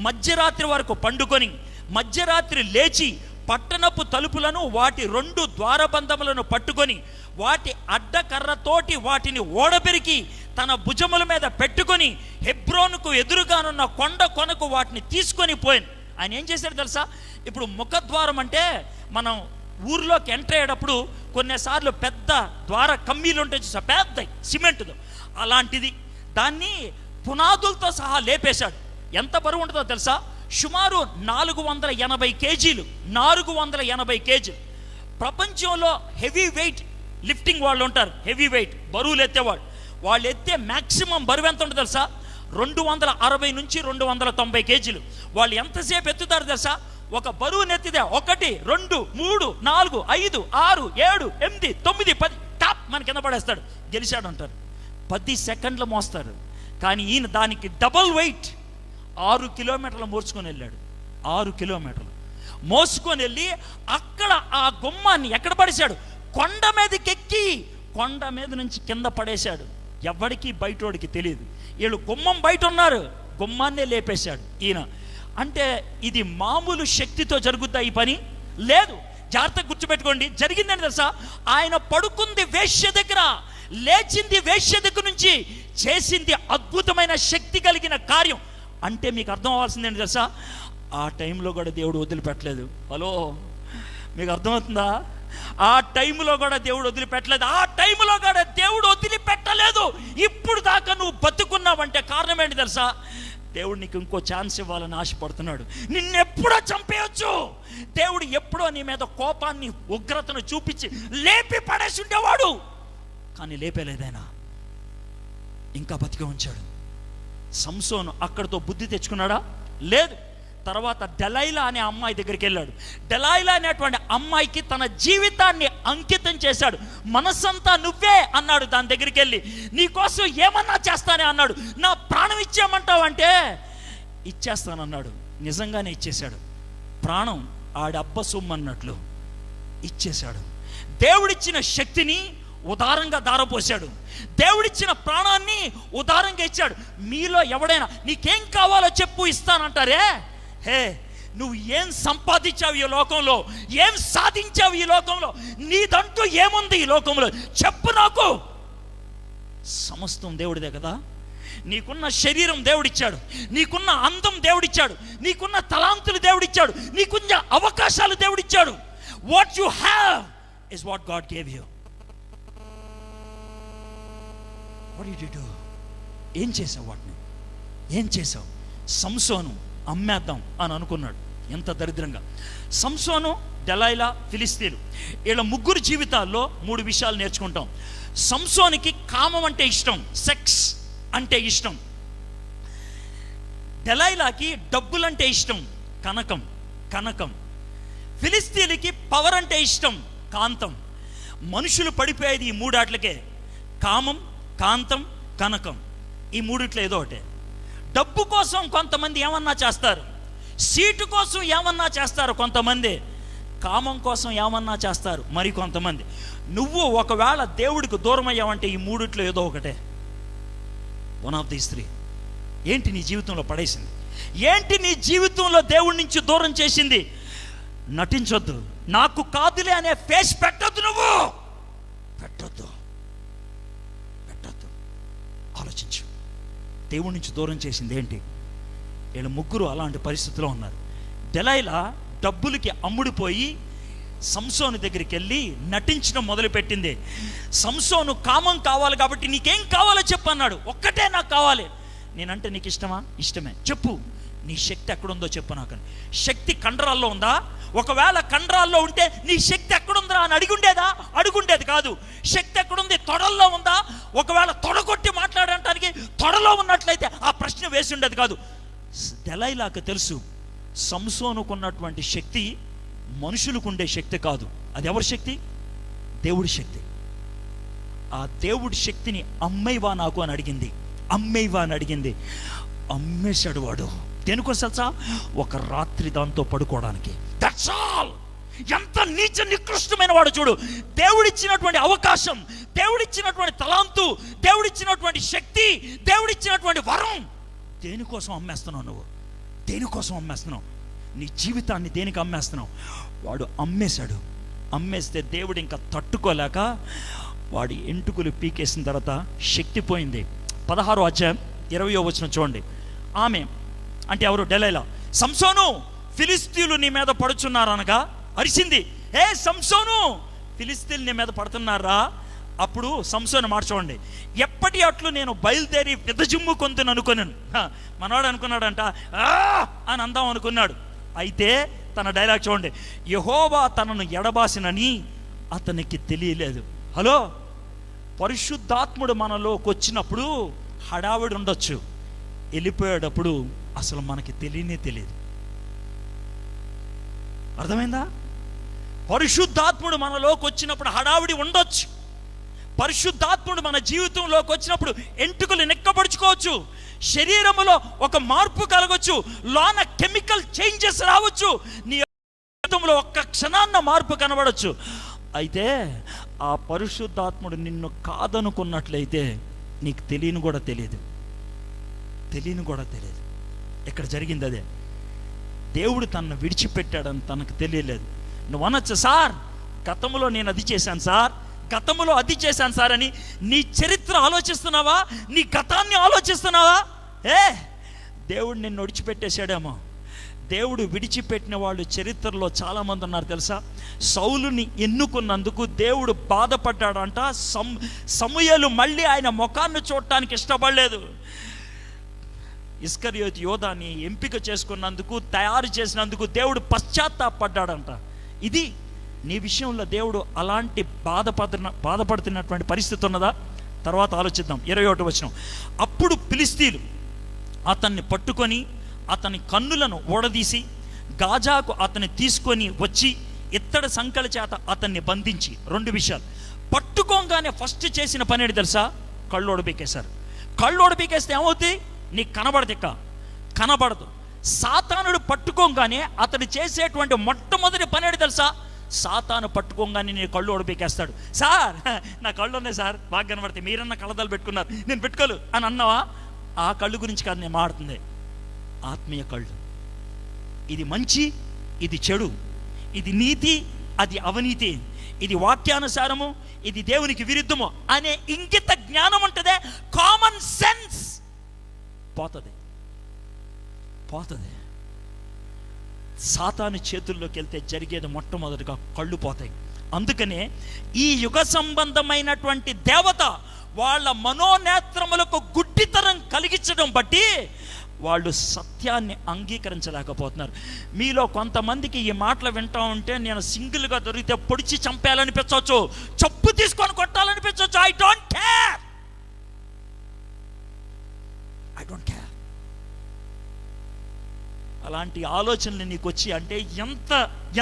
మధ్యరాత్రి వరకు పండుకొని మధ్యరాత్రి లేచి పట్టణపు తలుపులను వాటి 2 ద్వారబంధములను పట్టుకొని వాటి అడ్డకర్రతోటి వాటిని ఓడబెరికి తన భుజముల మీద పెట్టుకొని హెబ్రోనుకు ఎదురుగానున్న కొండ కొనకు వాటిని తీసుకొని పోయాను. ఆయన ఏం చేశాడు తెలుసా? ఇప్పుడు ముఖద్వారం అంటే మనం ఊర్లోకి ఎంటర్ అయ్యేటప్పుడు కొన్నిసార్లు పెద్ద ద్వార కమ్మీలు ఉంటాయి చూసా, పెద్ద సిమెంట్తో, అలాంటిది. దాన్ని పునాదులతో సహా లేపేశాడు. ఎంత బరువు ఉంటుందో తెలుసా? సుమారు 480 కేజీలు. 480 కేజీలు. ప్రపంచంలో హెవీ వెయిట్ లిఫ్టింగ్ వాళ్ళు ఉంటారు, హెవీ వెయిట్ బరువులు ఎత్తేవాళ్ళు. వాళ్ళు ఎత్తే మ్యాక్సిమం బరువు ఎంత ఉంటుంది తెలుసా? 260 నుంచి 290 కేజీలు. వాళ్ళు ఎంతసేపు ఎత్తుతారు తెలుసా? ఒక బరువుని ఎత్తితే 1 2 3 4 5 6 7 8 9 10 టాప్ మన కింద పడేస్తాడు. గెలిచాడు అంటారు. 10 సెకండ్లు మోస్తాడు. కానీ ఈయన దానికి డబల్ వెయిట్ 6 కిలోమీటర్లు మోసుకొని వెళ్ళాడు. 6 కిలోమీటర్లు మోసుకొని వెళ్ళి అక్కడ ఆ గుమ్మాన్ని ఎక్కడ పడేశాడు? కొండ మీదకి ఎక్కి కొండ మీద నుంచి కింద పడేశాడు. ఎవరికి బయటోడికి తెలియదు. వీళ్ళు గుమ్మం బయట ఉన్నారు, గుమ్మాన్నే లేపేశాడు ఈయన. అంటే ఇది మామూలు శక్తితో జరుగుద్దా ఈ పని? లేదు. జాగ్రత్తగా గుర్తుపెట్టుకోండి. జరిగిందని తెలుసా? ఆయన పడుకుంది వేశ్య దగ్గర, లేచింది వేశ్య దగ్గర నుంచి, చేసింది అద్భుతమైన శక్తి కలిగిన కార్యం. అంటే మీకు అర్థం అవ్వాల్సిందేంటి తెలుసా? ఆ టైంలో కూడా దేవుడు వదిలిపెట్టలేదు. హలో, మీకు అర్థమవుతుందా? ఆ టైంలో కూడా దేవుడు వదిలిపెట్టలేదు. ఆ టైంలో కూడా దేవుడు వదిలిపెట్టలేదు. ఇప్పుడు దాకా నువ్వు బతుకున్నావంటే కారణం ఏంటి తెలుసా? దేవుడు నీకు ఇంకో ఛాన్స్ ఇవ్వాలని ఆశపడుతున్నాడు. నిన్నెప్పుడో చంపేయచ్చు. దేవుడు ఎప్పుడో నీ మీద కోపాన్ని, ఉగ్రతను చూపించి లేపి పడేసి ఉండేవాడు. కానీ లేపేలేదైనా, ఇంకా బతికి ఉంచాడు. సంసోను అక్కడితో బుద్ధి తెచ్చుకున్నాడా? లేదు. తర్వాత డెలైలా అనే అమ్మాయి దగ్గరికి వెళ్ళాడు. డెలైలా అనేటువంటి అమ్మాయికి తన జీవితాన్ని అంకితం చేశాడు. మనసంతా నువ్వే అన్నాడు. దాని దగ్గరికి వెళ్ళి నీకోసం ఏమన్నా చేస్తానే అన్నాడు. నా ప్రాణం ఇచ్చేయమంటావంటే ఇచ్చేస్తానన్నాడు. నిజంగానే ఇచ్చేశాడు. ప్రాణం ఆడబ్బ సొమ్మన్నట్లు ఇచ్చేశాడు. దేవుడిచ్చిన శక్తిని ఉదారంగా దారపోసాడు. దేవుడిచ్చిన ప్రాణాన్ని ఉదారంగా ఇచ్చాడు. మీలో ఎవడైనా నీకేం కావాలో చెప్పు ఇస్తానంటారే, హే, నువ్వు ఏం సంపాదించావు ఈ లోకంలో? ఏం సాధించావు ఈ లోకంలో? నీదంటూ ఏముంది ఈ లోకంలో? చెప్పు నాకు. సమస్తం దేవుడిదే కదా. నీకున్న శరీరం దేవుడిచ్చాడు, నీకున్న అందం దేవుడిచ్చాడు, నీకున్న తలాంతులు దేవుడిచ్చాడు, నీకున్న అవకాశాలు దేవుడిచ్చాడు. What you have is what God gave you. What did you do? ఏం చేసావు? వాటిని ఏం చేసావు? సంసోను అమ్మేద్దాం అని అనుకున్నాడు. ఎంత దరిద్రంగా! సంసోను, డెలైలా, ఫిలిస్తీన్లు, వీళ్ళ ముగ్గురు జీవితాల్లో 3 విషయాలు నేర్చుకుంటాం. సంసోనికి కామం అంటే ఇష్టం, సెక్స్ అంటే ఇష్టం. డెలైలాకి డబ్బులంటే ఇష్టం, కనకం కనకం. ఫిలిస్తీన్లకి పవర్ అంటే ఇష్టం, కాంతం. మనుషులు పడిపోయేది ఈ 3 ఆటలకే: కామం, కాంతం, కనకం. ఈ 3 ఏదో ఒకటే. డబ్బు కోసం కొంతమంది ఏమన్నా చేస్తారు, సీటు కోసం ఏమన్నా చేస్తారు కొంతమంది, కామం కోసం ఏమన్నా చేస్తారు మరి కొంతమంది. నువ్వు ఒకవేళ దేవుడికి దూరం అయ్యావంటే ఈ 3 ఏదో ఒకటే. One of these 3. ఏంటి నీ జీవితంలో పడేసింది? ఏంటి నీ జీవితంలో దేవుడి నుంచి దూరం చేసింది? నటించొద్దు. నాకు కాదులే అనే ఫేస్ పెట్టొద్దు. నువ్వు పెట్టొద్దు. ఆలోచించు. దేవుడి నుంచి దూరం చేసింది ఏంటి? వీళ్ళు ముగ్గురు అలాంటి పరిస్థితిలో ఉన్నారు. డెలైలా డబ్బులకి అమ్ముడిపోయి సంసోను దగ్గరికి వెళ్ళి నటించడం మొదలుపెట్టింది. సంసోను కామం కావాలి కాబట్టి నీకేం కావాలో చెప్పు అన్నాడు. ఒక్కటే నాకు కావాలి. నేనంటే నీకు ఇష్టమా? ఇష్టమే. చెప్పు, నీ శక్తి ఎక్కడుందో చెప్పు నాకు. శక్తి కండరాల్లో ఉందా? ఒకవేళ కండరాల్లో ఉంటే నీ శక్తి ఎక్కడుందా అని అడుగుండేది కాదు. శక్తి ఎక్కడుంది? తొడల్లో ఉందా? ఒకవేళ తొడగొట్టి మాట్లాడటానికి తొడలో ఉన్నట్లయితే ఆ ప్రశ్న వేసి ఉండేది కాదు. దెలైలాకు తెలుసు సంసోనుకున్నటువంటి శక్తి మనుషులకు ఉండే శక్తి కాదు, అది ఎవరి శక్తి? దేవుడి శక్తి. ఆ దేవుడి శక్తిని అమ్మేవా నాకు అని అడిగింది. అమ్మేవా అని అడిగింది. అమ్మేశాడు వాడు. దేనికోసం తెలుసా? ఒక రాత్రి దాంతో పడుకోవడానికి. That's all. ఎంత నీచ నికృష్టమైన వాడు చూడు. దేవుడిచ్చినటువంటి అవకాశం, దేవుడిచ్చినటువంటి తలాంతు, దేవుడిచ్చినటువంటి శక్తి, దేవుడిచ్చినటువంటి వరం దేనికోసం అమ్మేస్తున్నావు నువ్వు? దేనికోసం అమ్మేస్తున్నావు? నీ జీవితాన్ని దేనికి అమ్మేస్తున్నావు? వాడు అమ్మేశాడు. అమ్మేస్తే దేవుడు ఇంకా తట్టుకోలేక వాడి ఎంటుకలు పీకేసిన తర్వాత శక్తి పోయింది. 16వ అధ్యాయం 20వ వచనం చూడండి. ఆమె అంటే ఎవరు? డెలైలా. సంసోను, ఫిలిస్తీయులు నీ మీద పడుచున్నారనగా అరిచింది. ఏ సంసోను, ఫిలిస్తీయులు నీ మీద పడుతున్నారా? అప్పుడు సంసోను మాట చూడండి. ఎప్పటి అట్లు నేను బయలుదేరి విదజిమ్ము కొంతుని అనుకున్నాను. మనవాడు అనుకున్నాడంట అని అందాం అనుకున్నాడు. అయితే తన డైలాగ్ చూడండి. యెహోవా తనను ఎడబాసినని అతనికి తెలియలేదు. హలో, పరిశుద్ధాత్ముడు మనలోకి వచ్చినప్పుడు హడావిడి ఉండొచ్చు, వెళ్ళిపోయేటప్పుడు అసలు మనకి తెలియదు. అర్థమైందా? పరిశుద్ధాత్ముడు మనలోకి వచ్చినప్పుడు హడావిడి ఉండొచ్చు. పరిశుద్ధాత్ముడు మన జీవితంలోకి వచ్చినప్పుడు ఎంటుకలు నెక్కపడుచుకోవచ్చు, శరీరములో ఒక మార్పు కలగొచ్చు, లోన కెమికల్ చేంజెస్ రావచ్చు, నీ జీవితంలో ఒక్క క్షణాన్న మార్పు కనబడచ్చు. అయితే ఆ పరిశుద్ధాత్ముడు నిన్ను కాదనుకున్నట్లయితే నీకు తెలియని కూడా తెలియదు. ఇక్కడ జరిగింది అదే. దేవుడు తనను విడిచిపెట్టాడని తనకు తెలియలేదు. నువ్వు అనొచ్చు, సార్ గతంలో నేను అది చేశాను సార్, గతంలో అది చేశాను సార్ అని. నీ చరిత్ర ఆలోచిస్తున్నావా? నీ గతాన్ని ఆలోచిస్తున్నావా? దేవుడు నిన్ను విడిచిపెట్టేశాడేమో. దేవుడు విడిచిపెట్టిన వాళ్ళు చరిత్రలో చాలామంది ఉన్నారు తెలుసా? సౌలుని ఎన్నుకున్నందుకు దేవుడు బాధపడ్డాడంట. సమూయేలు మళ్ళీ ఆయన ముఖాన్ని చూడటానికి ఇష్టపడలేదు. ఇస్కరియోతు యోధాని ఎంపిక చేసుకున్నందుకు, తయారు చేసినందుకు దేవుడు పశ్చాత్తాపడ్డాడంట. ఇది నీ విషయంలో దేవుడు అలాంటి బాధపడుతున్నటువంటి పరిస్థితి ఉన్నదా? తర్వాత ఆలోచిద్దాం. 21వ వచనం. అప్పుడు ఫిలిస్తీయులు అతన్ని పట్టుకొని అతని కన్నులను ఊడదీసి గాజాకు అతన్ని తీసుకొని వచ్చి ఇత్తడి సంకల చేత అతన్ని బంధించి. 2 విషయాలు. పట్టుకోగానే ఫస్ట్ చేసిన పని ఏంటి తెలుసా? కళ్ళు ఓడబీకేశారు. కళ్ళు ఓడబీకేస్తే ఏమవుతుంది? నీకు కనబడదు. సాతానుడు పట్టుకోగానే అతడు చేసేటువంటి మొట్టమొదటి పని ఏంటి తెలుసా? సాతాను పట్టుకోగానే నీ కళ్ళు ఓడబీకేస్తాడు. సార్ నా కళ్ళు ఉన్నాయి సార్, బాగా కనబడతాయి, మీరన్నా కళ్ళదాలు పెట్టుకున్నారు, నేను పెట్టుకోలు అని అన్నావా? ఆ కళ్ళు గురించి కాదు నేను మాట్లాడుతుంది. ఆత్మీయ కళ్ళు. ఇది మంచి, ఇది చెడు, ఇది నీతి, అది అవినీతి, ఇది వాక్యానుసారము, ఇది దేవునికి విరుద్ధము అనే ఇంగిత జ్ఞానం ఉంటుందే, కామన్ సెన్స్ పోతుంది. సాతాను చేతుల్లోకి వెళ్తే జరిగేది మొట్టమొదటిగా కళ్ళు పోతాయి. అందుకనే ఈ యుగ సంబంధమైనటువంటి దేవత వాళ్ళ మనోనేత్రములకు గుడ్డితనం కలిగించడం బట్టి వాళ్ళు సత్యాన్ని అంగీకరించలేకపోతున్నారు. మీలో కొంతమందికి ఈ మాటలు వింటా ఉంటే నేను సింగిల్గా దొరికితే పొడిచి చంపేయాలనిపించవచ్చు, చెప్పు తీసుకొని కొట్టాలనిపించవచ్చు. I don't care. అలాంటి ఆలోచనలు నీకు వచ్చి అంటే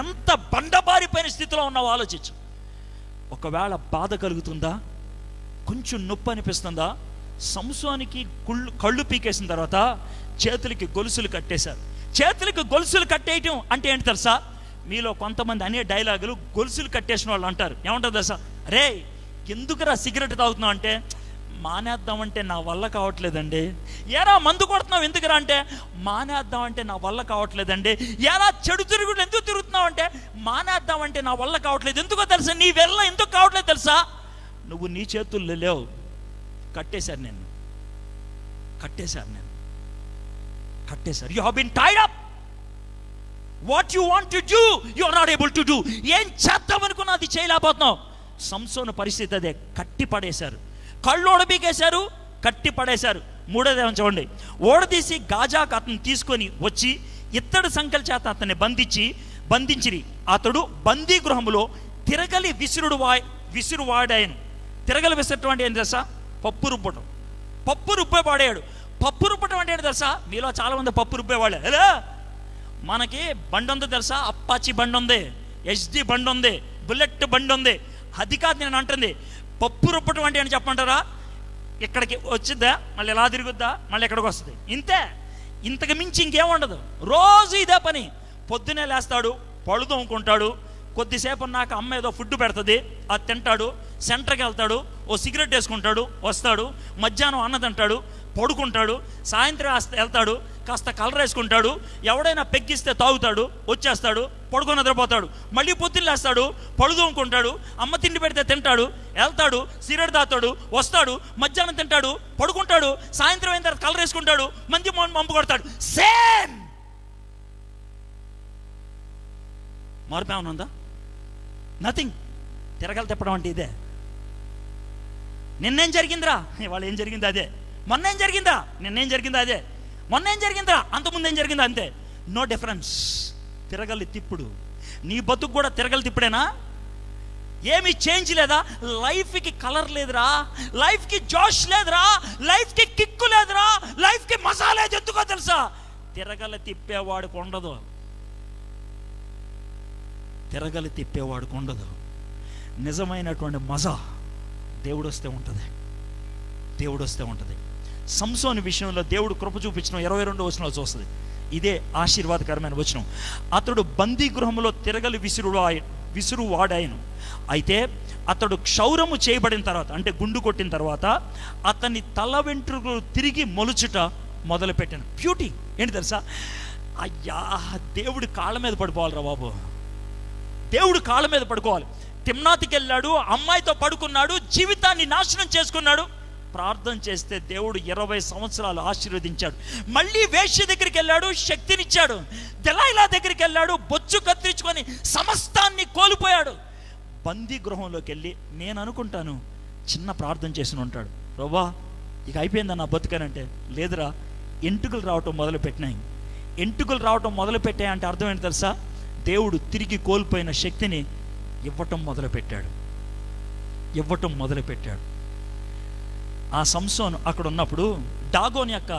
ఎంత బండబారిపోయిన స్థితిలో ఉన్నావు ఆలోచించు. ఒకవేళ బాధ కలుగుతుందా? కొంచెం నొప్పి అనిపిస్తుందా? సంసోనికి కళ్ళు పీకేసిన తర్వాత చేతులకి గొలుసులు కట్టేశారు. చేతులకి గొలుసులు కట్టేయటం అంటే ఏంటి తెలుసా? మీలో కొంతమంది అనే డైలాగులు గొలుసులు కట్టేసిన వాళ్ళు అంటారు. ఏమంటారు తెలుసా? అరే ఎందుకురా సిగరెట్ తాగుతున్నావు అంటే, మానేద్దామంటే నా వల్ల కావట్లేదండి. ఏరా మందు కొడుతున్నావు ఎందుకురా అంటే, మానేద్దామంటే నా వల్ల కావట్లేదండి. ఏరా చెడు తిరుగుడు ఎందుకు తిరుగుతున్నావు అంటే, మానేద్దామంటే నా వల్ల కావట్లేదు. ఎందుకో తెలుసా? నీ వల్ల ఎందుకు కావట్లేదు తెలుసా? నువ్వు నీ చేతుల్లో లేవు. కట్టేశారు. You have been tied up. What you want to do you are not able to do. ఏం చేద్దాం అనుకున్నా అది చేయలేకపోతున్నావు. సంసోను పరిస్థితి అదే. కట్టి పడేశారు. కళ్ళు ఓడబీకేశారు, కట్టి పడేశారు. 3వ చూడండి. ఓడదీసి గాజాకు అతను తీసుకొని వచ్చి ఇత్తడి సంకల చేత అతన్ని బంధించిరి. అతడు బందీ గృహములో తిరగలి విసురువాడాయను. తిరగలి విసరటం అంటే ఏం తెలుసా? పప్పు రుబ్బే పడేయాడు. పప్పు రుబ్బటం అంటే ఏంటి తెలుసా? మీలో చాలామంది పప్పు రుబ్బేవాళ్ళే. హలో, మనకి బండి ఉంది తెలుసా? అప్పాచి బండి ఉంది, HD బండి ఉంది, బుల్లెట్ బండి ఉంది. అది కాదు నేను అంటుంది. పప్పు రుబ్బటం అంటే ఏంటి చెప్పమంటారా? ఇక్కడికి వచ్చిద్దా, మళ్ళీ ఎలా తిరుగుద్దా, మళ్ళీ ఎక్కడికి వస్తుంది, ఇంతే. ఇంతకు మించి ఇంకేముండదు. రోజు ఇదే పని. పొద్దునే లేస్తాడు, పళ్ళు తోముకుంటాడు, కొద్దిసేపు నాకు అమ్మ ఏదో ఫుడ్ పెడుతుంది, అది తింటాడు, సెంటర్కి వెళ్తాడు, ఓ సిగరెట్ వేసుకుంటాడు, వస్తాడు, మధ్యాహ్నం అన్న తింటాడు, పడుకుంటాడు, సాయంత్రం వెళ్తాడు, కాస్త కలర్ వేసుకుంటాడు, ఎవడైనా పెగ్గిస్తే తాగుతాడు, వచ్చేస్తాడు, పడుకొని నిద్రపోతాడు, మళ్ళీ పొద్దున్న లేస్తాడు, పళ్ళు తోముకుంటాడు, అమ్మ తిండి పెడితే తింటాడు, వెళ్తాడు, సిగరెట్ తాగుతాడు, వస్తాడు, మధ్యాహ్నం తింటాడు, పడుకుంటాడు, సాయంత్రం అయిన తర్వాత కలర్ వేసుకుంటాడు, మంచి మంపు కొడతాడు. సేమ్. మార్పు ఏమైనా ఉందా? నథింగ్. తిరగలు తిప్పడం అంటే ఇదే. నిన్నేం జరిగిందిరా, ఇవాళ ఏం జరిగింది అదే. మొన్న ఏం జరిగిందా, నిన్నేం జరిగిందా అదే. మొన్న ఏం జరిగిందిరా, అంతకుముందు ఏం జరిగిందా అంతే. No difference. తిరగలి తిప్పుడు. నీ బతుకు కూడా తిరగలి తిప్పుడేనా? ఏమీ చేంజ్ లేదా? లైఫ్కి కలర్ లేదురా, లైఫ్కి జోష్ లేదురా, లైఫ్కి కిక్కు లేదురా, లైఫ్కి మజా లేదు. ఎందుకో తెలుసా? తిరగలి తిప్పేవాడికి ఉండదు. తిరగలి తిప్పేవాడికి ఉండదు. నిజమైనటువంటి మజా దేవుడు వస్తే ఉంటుంది. దేవుడు వస్తే ఉంటుంది. సంసోను విషయంలో దేవుడు కృప చూపించిన 22వ వచనంలో చూస్తుంది. ఇదే ఆశీర్వాదకరమైన వచనం. అతడు బందీ గృహంలో తిరగలి విసురువాడాయను. అయితే అతడు క్షౌరము చేయబడిన తర్వాత, అంటే గుండు కొట్టిన తర్వాత, అతని తల వెంట్రుకలు తిరిగి మొలుచుట మొదలుపెట్టాను. బ్యూటీ ఏంటి తెలుసా? అయ్యా, దేవుడి కాళ్ళ మీద పడిపోవాలిరా బాబు. దేవుడు కాళ్ళ మీద పడుకోవాలి. తిమ్నాతికి వెళ్ళాడు, అమ్మాయితో పడుకున్నాడు, జీవితాన్ని నాశనం చేసుకున్నాడు. ప్రార్థన చేస్తే దేవుడు 20 సంవత్సరాలు ఆశీర్వదించాడు. మళ్ళీ వేశ్య దగ్గరికి వెళ్ళాడు, శక్తినిచ్చాడు. దెలైలా దగ్గరికి వెళ్ళాడు, బొచ్చు కత్తిరించుకొని సమస్తాన్ని కోల్పోయాడు. బందీ గృహంలోకి వెళ్ళి నేను అనుకుంటాను చిన్న ప్రార్థన చేసి ఉంటాడు. ప్రభా, ఇక అయిపోయిందా నా బతుకనంటే, లేదురా, ఎంటుకలు రావటం మొదలు పెట్టినాయి. ఎంటుకలు రావటం మొదలు పెట్టాయి అంటే అర్థం ఏంటి తెలుసా? దేవుడు తిరిగి కోల్పోయిన శక్తిని ఇవ్వటం మొదలుపెట్టాడు. ఆ సంసోను అక్కడ ఉన్నప్పుడు డాగోన్ యొక్క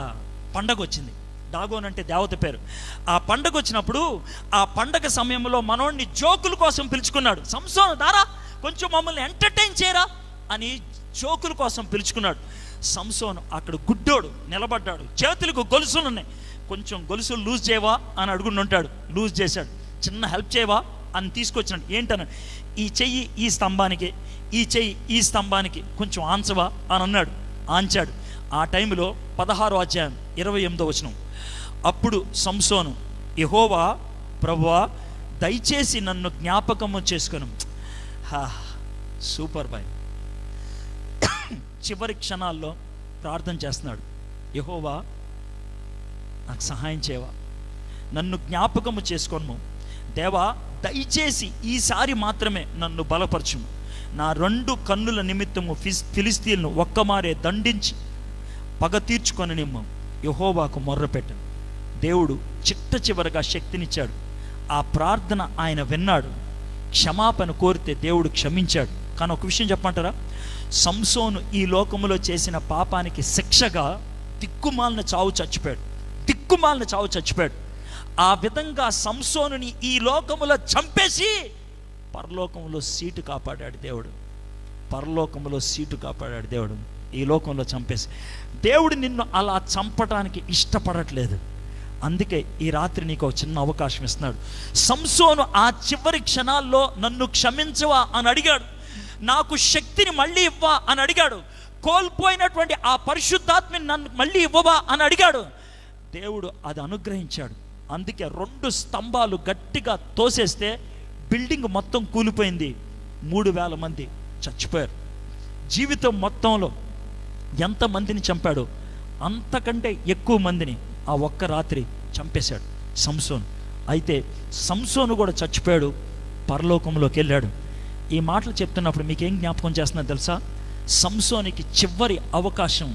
పండగ వచ్చింది. డాగోన్ అంటే దేవత పేరు. ఆ పండగ వచ్చినప్పుడు, ఆ పండగ సమయంలో మనోడిని జోకుల కోసం పిలుచుకున్నాడు. సంసోను, దారా కొంచెం మమ్మల్ని ఎంటర్టైన్ చేయరా అని జోకుల కోసం పిలుచుకున్నాడు. సంసోను అక్కడ గుడ్డోడు నిలబడ్డాడు, చేతులకు గొలుసులు ఉన్నాయి. కొంచెం గొలుసులు లూజ్ చేయవా అని అడుగుని ఉంటాడు. లూజ్ చేశాడు. చిన్న హెల్ప్ చేయవా అని తీసుకొచ్చినాడు. ఏంటన్నాడు? ఈ చెయ్యి ఈ స్తంభానికి, ఈ చెయ్యి ఈ స్తంభానికి కొంచెం ఆంచవా అని అన్నాడు. ఆంచాడు. ఆ టైంలో 16వ అధ్యాయం 28వ వచనం. అప్పుడు సంసోను, యెహోవా ప్రభువా, దయచేసి నన్ను జ్ఞాపకము చేసుకొను. Super boy. చివరి క్షణాల్లో ప్రార్థన చేస్తున్నాడు. యెహోవా, నాకు సహాయం చేయవా, నన్ను జ్ఞాపకము చేసుకోను. దేవా, దయచేసి ఈసారి మాత్రమే నన్ను బలపరచుము. నా 2 కన్నుల నిమిత్తము ఫిలిస్తీన్ను ఒక్కమారే దండించి పగ తీర్చుకొని నిమ్ము. యెహోవాకు మొర్రపెట్టను. దేవుడు చిట్ట చివరగా శక్తినిచ్చాడు. ఆ ప్రార్థన ఆయన విన్నాడు. క్షమాపణ కోరితే దేవుడు క్షమించాడు. కానీ ఒక విషయం చెప్పమంటారా? సంసోను ఈ లోకములో చేసిన పాపానికి శిక్షగా దిక్కుమాలిన చావు చచ్చిపోయాడు. ఆ విధంగా సంసోనుని ఈ లోకములో చంపేసి పరలోకంలో సీటు కాపాడాడు దేవుడు. ఈ లోకంలో చంపేసి. దేవుడు నిన్ను అలా చంపడానికి ఇష్టపడట్లేదు. అందుకే ఈ రాత్రి నీకు ఒక చిన్న అవకాశం ఇస్తున్నాడు. సంసోను ఆ చివరి క్షణాల్లో నన్ను క్షమించవా అని అడిగాడు. నాకు శక్తిని మళ్ళీ ఇవ్వా అని అడిగాడు. కోల్పోయినటువంటి ఆ పరిశుద్ధాత్మని నన్ను మళ్ళీ ఇవ్వవా అని అడిగాడు. దేవుడు అది అనుగ్రహించాడు. అందుకే 2 స్తంభాలు గట్టిగా తోసేస్తే బిల్డింగ్ మొత్తం కూలిపోయింది. 3000 మంది చచ్చిపోయారు. జీవితం మొత్తంలో ఎంతమందిని చంపాడో అంతకంటే ఎక్కువ మందిని ఆ ఒక్క రాత్రి చంపేశాడు సంసోను. అయితే సంసోను కూడా చచ్చిపోయాడు, పరలోకంలోకి వెళ్ళాడు. ఈ మాటలు చెప్తున్నప్పుడు మీకేం జ్ఞాపకం చేస్తున్నా తెలుసా? సంసోనికి చివరి అవకాశం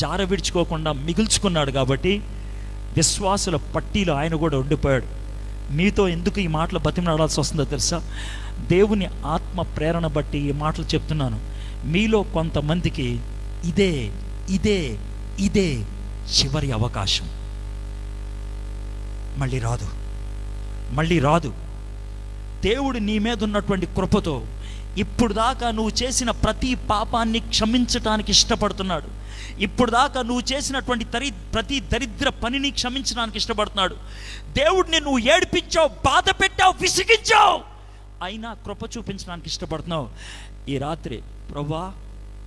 జార విడుచుకోకుండా మిగుల్చుకున్నాడు కాబట్టి విశ్వాసుల పట్టీలో ఆయన కూడా ఉండిపోయాడు. మీతో ఎందుకు ఈ మాటలు బతిమలాడాల్సి వస్తుందో తెలుసా? దేవుని ఆత్మ ప్రేరణ బట్టి ఈ మాటలు చెప్తున్నాను. మీలో కొంతమందికి ఇదే చివరి అవకాశం. మళ్ళీ రాదు. దేవుడు నీ మీద ఉన్నటువంటి కృపతో ఇప్పుడు దాకా నువ్వు చేసిన ప్రతి పాపాన్ని క్షమించటానికి ఇష్టపడుతున్నాడు. ఇప్పుడు దాకా నువ్వు చేసినటువంటి ప్రతి దరిద్ర పనిని క్షమించడానికి ఇష్టపడుతున్నాడు. దేవుడిని నువ్వు ఏడిపించావు, బాధ పెట్టావు, విసిగించావు, అయినా కృప చూపించడానికి ఇష్టపడుతున్నావు. ఈ రాత్రి ప్రభువా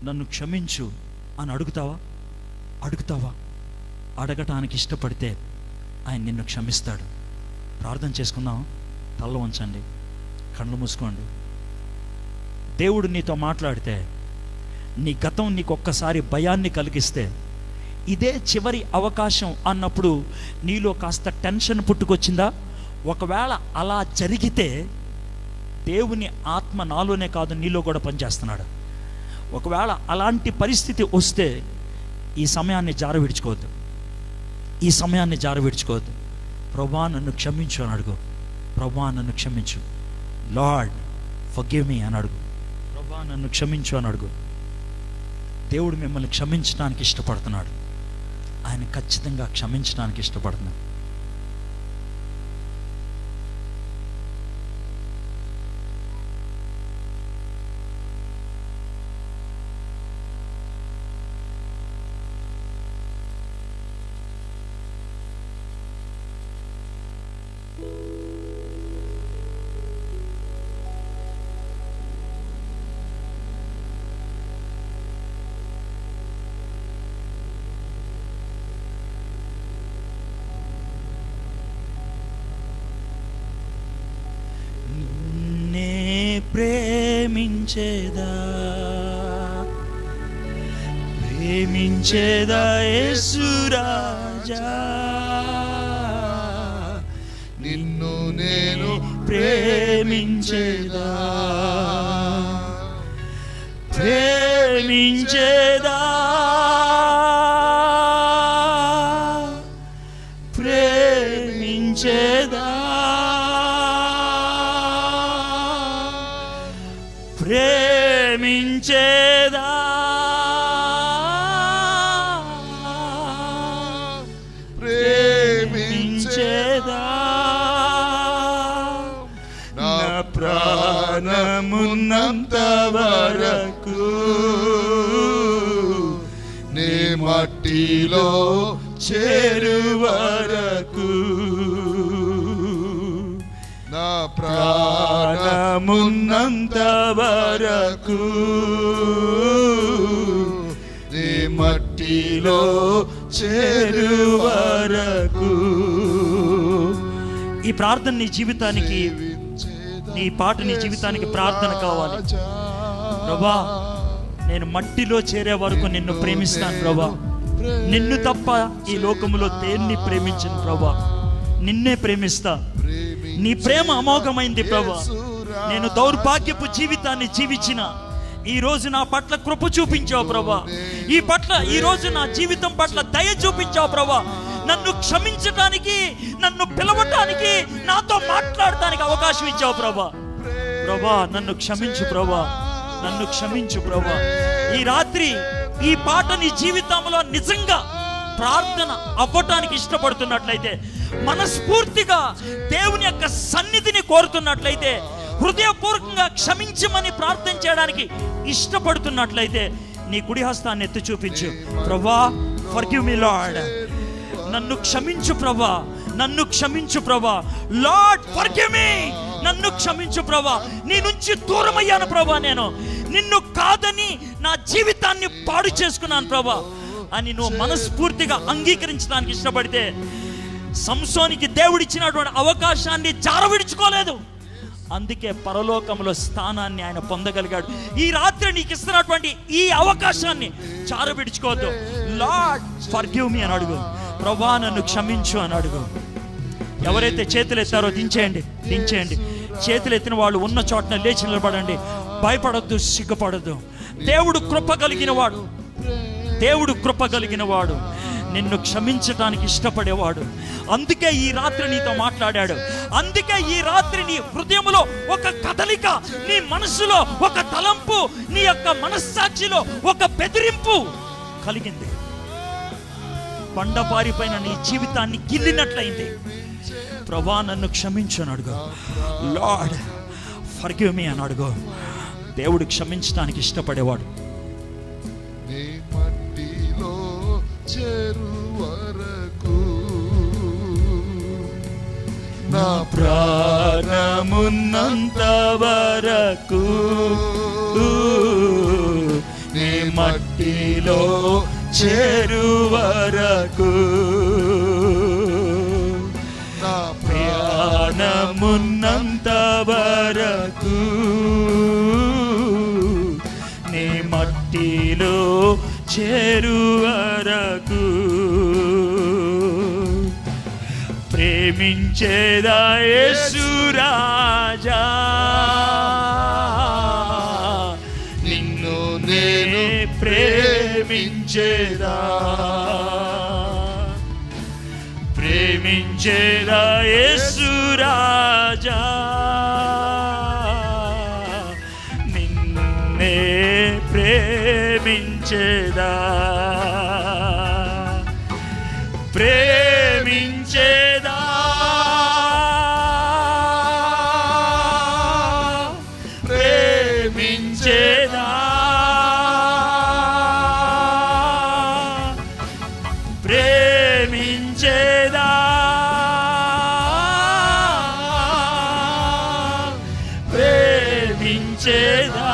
నన్ను క్షమించు అని అడుగుతావా? అడగటానికి ఇష్టపడితే ఆయన నిన్ను క్షమిస్తాడు. ప్రార్థన చేసుకుందాం. తల్ల వంచండి, కళ్ళు మూసుకోండి. దేవుడు నీతో మాట్లాడితే, నీ గతం నీకు ఒక్కసారి భయాన్ని కలిగిస్తే, ఇదే చివరి అవకాశం అన్నప్పుడు నీలో కాస్త టెన్షన్ పుట్టుకొచ్చిందా? ఒకవేళ అలా జరిగితే దేవుని ఆత్మ నాలోనే కాదు నీలో కూడా పనిచేస్తున్నాడు. ఒకవేళ అలాంటి పరిస్థితి వస్తే ఈ సమయాన్ని జారవిడ్చుకోవద్దు. ప్రభువా నన్ను క్షమించు అని అడుగు. ప్రభువా నన్ను క్షమించు, లార్డ్ ఫర్గివ్ మీ అని అడుగు. ప్రభువా నన్ను క్షమించు అని అడుగు. దేవుడు మిమ్మల్ని క్షమించడానికి ఇష్టపడుతున్నాడు. ఆయన ఖచ్చితంగా క్షమించడానికి ఇష్టపడుతున్నాడు. ప్రేమించేదా యేసు రాజా, నిన్ను నేను ప్రేమించేదా నా ప్రాణమున్నంత వరకు నీ మట్టిలో చేరు వరకు, నా ప్రాణమున్నంత వరకు నీ మట్టిలో చేరు వరకు. ఈ ప్రార్థన నీ జీవితానికి, నీ పాట నీ జీవితానికి ప్రార్థన కావాలి. ప్రభా నేను మట్టిలో చేరే వరకు నిన్ను ప్రేమిస్తాను ప్రభా. నిన్ను తప్ప ఈ లోకములో దేన్ని ప్రేమించను ప్రభా. నిన్నే ప్రేమిస్తా. నీ ప్రేమ అమోఘమైంది ప్రభా. నేను దౌర్భాగ్యపు జీవితాన్ని జీవించిన ఈ రోజు నా పట్ల కృప చూపించావు ప్రభా. ఈ రోజు నా జీవితం పట్ల దయ చూపించావు ప్రభా. నన్ను క్షమించడానికి, నన్ను పిలవటానికి, నాతో మాట్లాడటానికి అవకాశం ఇచ్చావు ప్రభా. నన్ను క్షమించు ప్రభా, నన్ను క్షమించు ప్రభా. ఈ రాత్రి ఈ పాట నీ జీవితంలో నిజంగా ప్రార్థన అవ్వటానికి ఇష్టపడుతున్నట్లయితే, మనస్ఫూర్తిగా దేవుని యొక్క సన్నిధిని కోరుతున్నట్లయితే, హృదయపూర్వకంగా క్షమించమని ప్రార్థన చేయడానికి ఇష్టపడుతున్నట్లయితే నీ కుడి హస్తాన్ని ఎత్తి చూపించు. ప్రభా ఫర్గివ్ మీ లార్డ్, నన్ను క్షమించు ప్రభా, నన్ను క్షమించు ప్రభా. లార్డ్ ఫర్గివ్ మీ, నన్ను క్షమించు ప్రభా. నీ నుంచి దూరమయ్యాను ప్రభా, నేను నిన్ను కాదని నా జీవితాన్ని పాడు చేసుకున్నాను ప్రభా అని నువ్వు మనస్ఫూర్తిగా అంగీకరించడానికి ఇష్టపడితే, సంసోనికి దేవుడిచ్చినటువంటి అవకాశాన్ని జారవిడుచుకోలేదు. అందుకే పరలోకంలో స్థానాన్ని ఆయన పొందగలిగాడు. ఈ రాత్రి నీకు ఇస్తున్నటువంటి ఈ అవకాశాన్ని జారవిడుచుకోవద్దు. లార్డ్ ఫర్గివ్ మీ అని అడుగు. ప్రభా నన్ను క్షమించు అని అడుగు. ఎవరైతే చేతులు ఎత్తారో దించేయండి. చేతులు ఎత్తిన వాళ్ళు ఉన్న చోటన లేచి నిలబడండి. భయపడొద్దు, సిగ్గుపడద్దు. దేవుడు కృప కలిగిన వాడు, నిన్ను క్షమించడానికి ఇష్టపడేవాడు. అందుకే ఈ రాత్రి నీతో మాట్లాడాడు. అందుకే ఈ రాత్రి నీ హృదయంలో ఒక కదలిక, నీ మనసులో ఒక తలంపు, నీ యొక్క మనస్సాక్షిలో ఒక బెదిరింపు కలిగింది. బండపారి పైన నీ జీవితాన్ని గిల్లినట్లయింది. ప్రభా నన్ను క్షమించు అని అడుగు. లార్డ్ ఫర్గివ్ మీ అని అడుగు. దేవుడు క్షమించడానికి ఇష్టపడేవాడు. నీ మట్టిలో చేరు వరకు నా ప్రాణమున్నంత వరకు నీ మట్టిలో చేరు వరకు నా ప్రాణమున్నంత వరకు నీ మట్టిలో చేరు వరకు ప్రేమించేదా యేసు రాజా, నిన్ను నేను ప్రేమించేదా, ప్రేమించేదా యేసు రాజా, నిన్నే ప్రేమించేదా, ప్రేమించేదా, ప్రేమించేదా, ప్రేమించేదా, ప్రేమించేదా,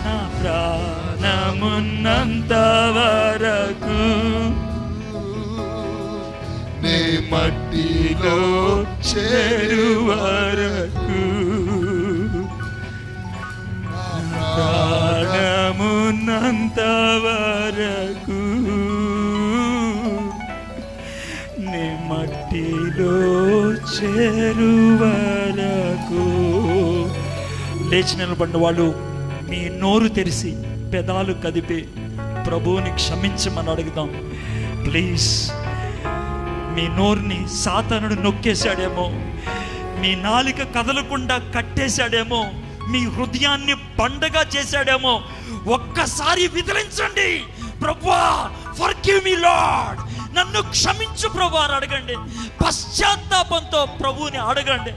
నా ప్రాణమున్నంత వరకు నీ మట్టిలో చేరు వరకు ప్రాణమున్నంత వరకు నీ మట్టిలో చేరు వరకు. లేచి నిలబడిన వాళ్ళు మీ నోరు తెరిచి పెదాలు కదిపి ప్రభువుని క్షమించమని అడుగుదాం. ప్లీజ్. మీ నోరుని సాతానుడు నొక్కేశాడేమో, మీ నాలిక కదలకుండా కట్టేశాడేమో, మీ హృదయాన్ని బండగా చేశాడేమో. ఒక్కసారి విదిలించండి. ప్రభువా ఫర్గివ్ మీ లార్డ్, నన్ను క్షమించు ప్రభు అని అడగండి. పశ్చాత్తాపంతో ప్రభువుని అడగండి.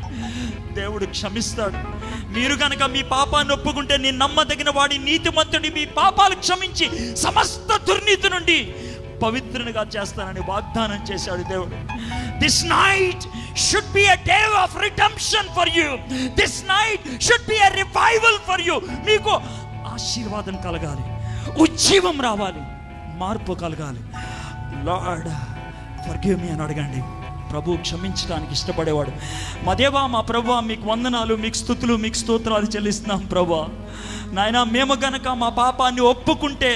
దేవుడు క్షమిస్తాడు. మీరు కనుక మీ పాపాన్ని ఒప్పుకుంటే నీ నమ్మదగిన వాడి నీతిమంతుడి మీ పాపాలు క్షమించి సమస్త దుర్నీతి నుండి పవిత్రునిగా చేస్తానని వాగ్దానం చేశాడు దేవుడు. This night should be a day of redemption for you. This night should be a revival for you. మీకు ఆశీర్వాదం కలగాలి, ఉజ్జీవం రావాలి, మార్పు కలగాలి. లార్డ్ ఫర్గివ్ మీ అని అడగండి. ప్రభు క్షమించడానికి ఇష్టపడేవాడు. మా దేవా, మా ప్రభువా, మీకు వందనాలు, మీకు స్తుతులు, మీకు స్తోత్రాలు చెల్లిస్తున్నాం ప్రభువా. నాయనా, మేము గనక మా పాపాన్ని ఒప్పుకుంటే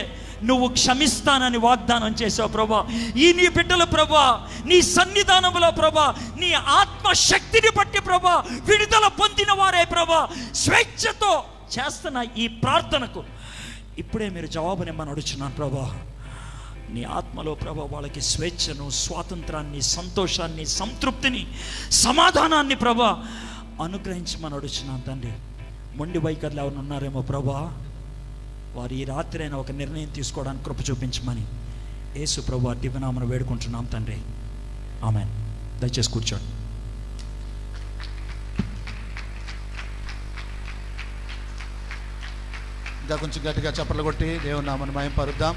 నువ్వు క్షమిస్తానని వాగ్దానం చేసావు ప్రభా. ఈ నీ బిడ్డలు ప్రభా, నీ సన్నిధానంలో ప్రభా, నీ ఆత్మశక్తిని బట్టి ప్రభా విడుదల పొందిన వారే ప్రభా, స్వేచ్ఛతో చేస్తున్న ఈ ప్రార్థనకు ఇప్పుడే మీరు జవాబునిమ్మని అడుగుచున్నాను ప్రభా. నీ ఆత్మలో ప్రభా వాళ్ళకి స్వేచ్ఛను, స్వాతంత్రాన్ని, సంతోషాన్ని, సంతృప్తిని, సమాధానాన్ని ప్రభా అనుగ్రహించమని అడుగుచున్నాను తండ్రి. మొండి వైఖరులు ఎవరు ఉన్నారేమో ప్రభా, వారు ఈ రాత్రి అయినా ఒక నిర్ణయం తీసుకోవడానికి కృప చూపించమని యేసు ప్రభువు దివ్యనామమున వేడుకుంటున్నాం తండ్రి. ఆమేన్. దయచేసి కూర్చోండి. ఇంకా కొంచెం గట్టిగా చప్పట్లు కొట్టి దేవుని నామమున మహిమ పరుద్దాం.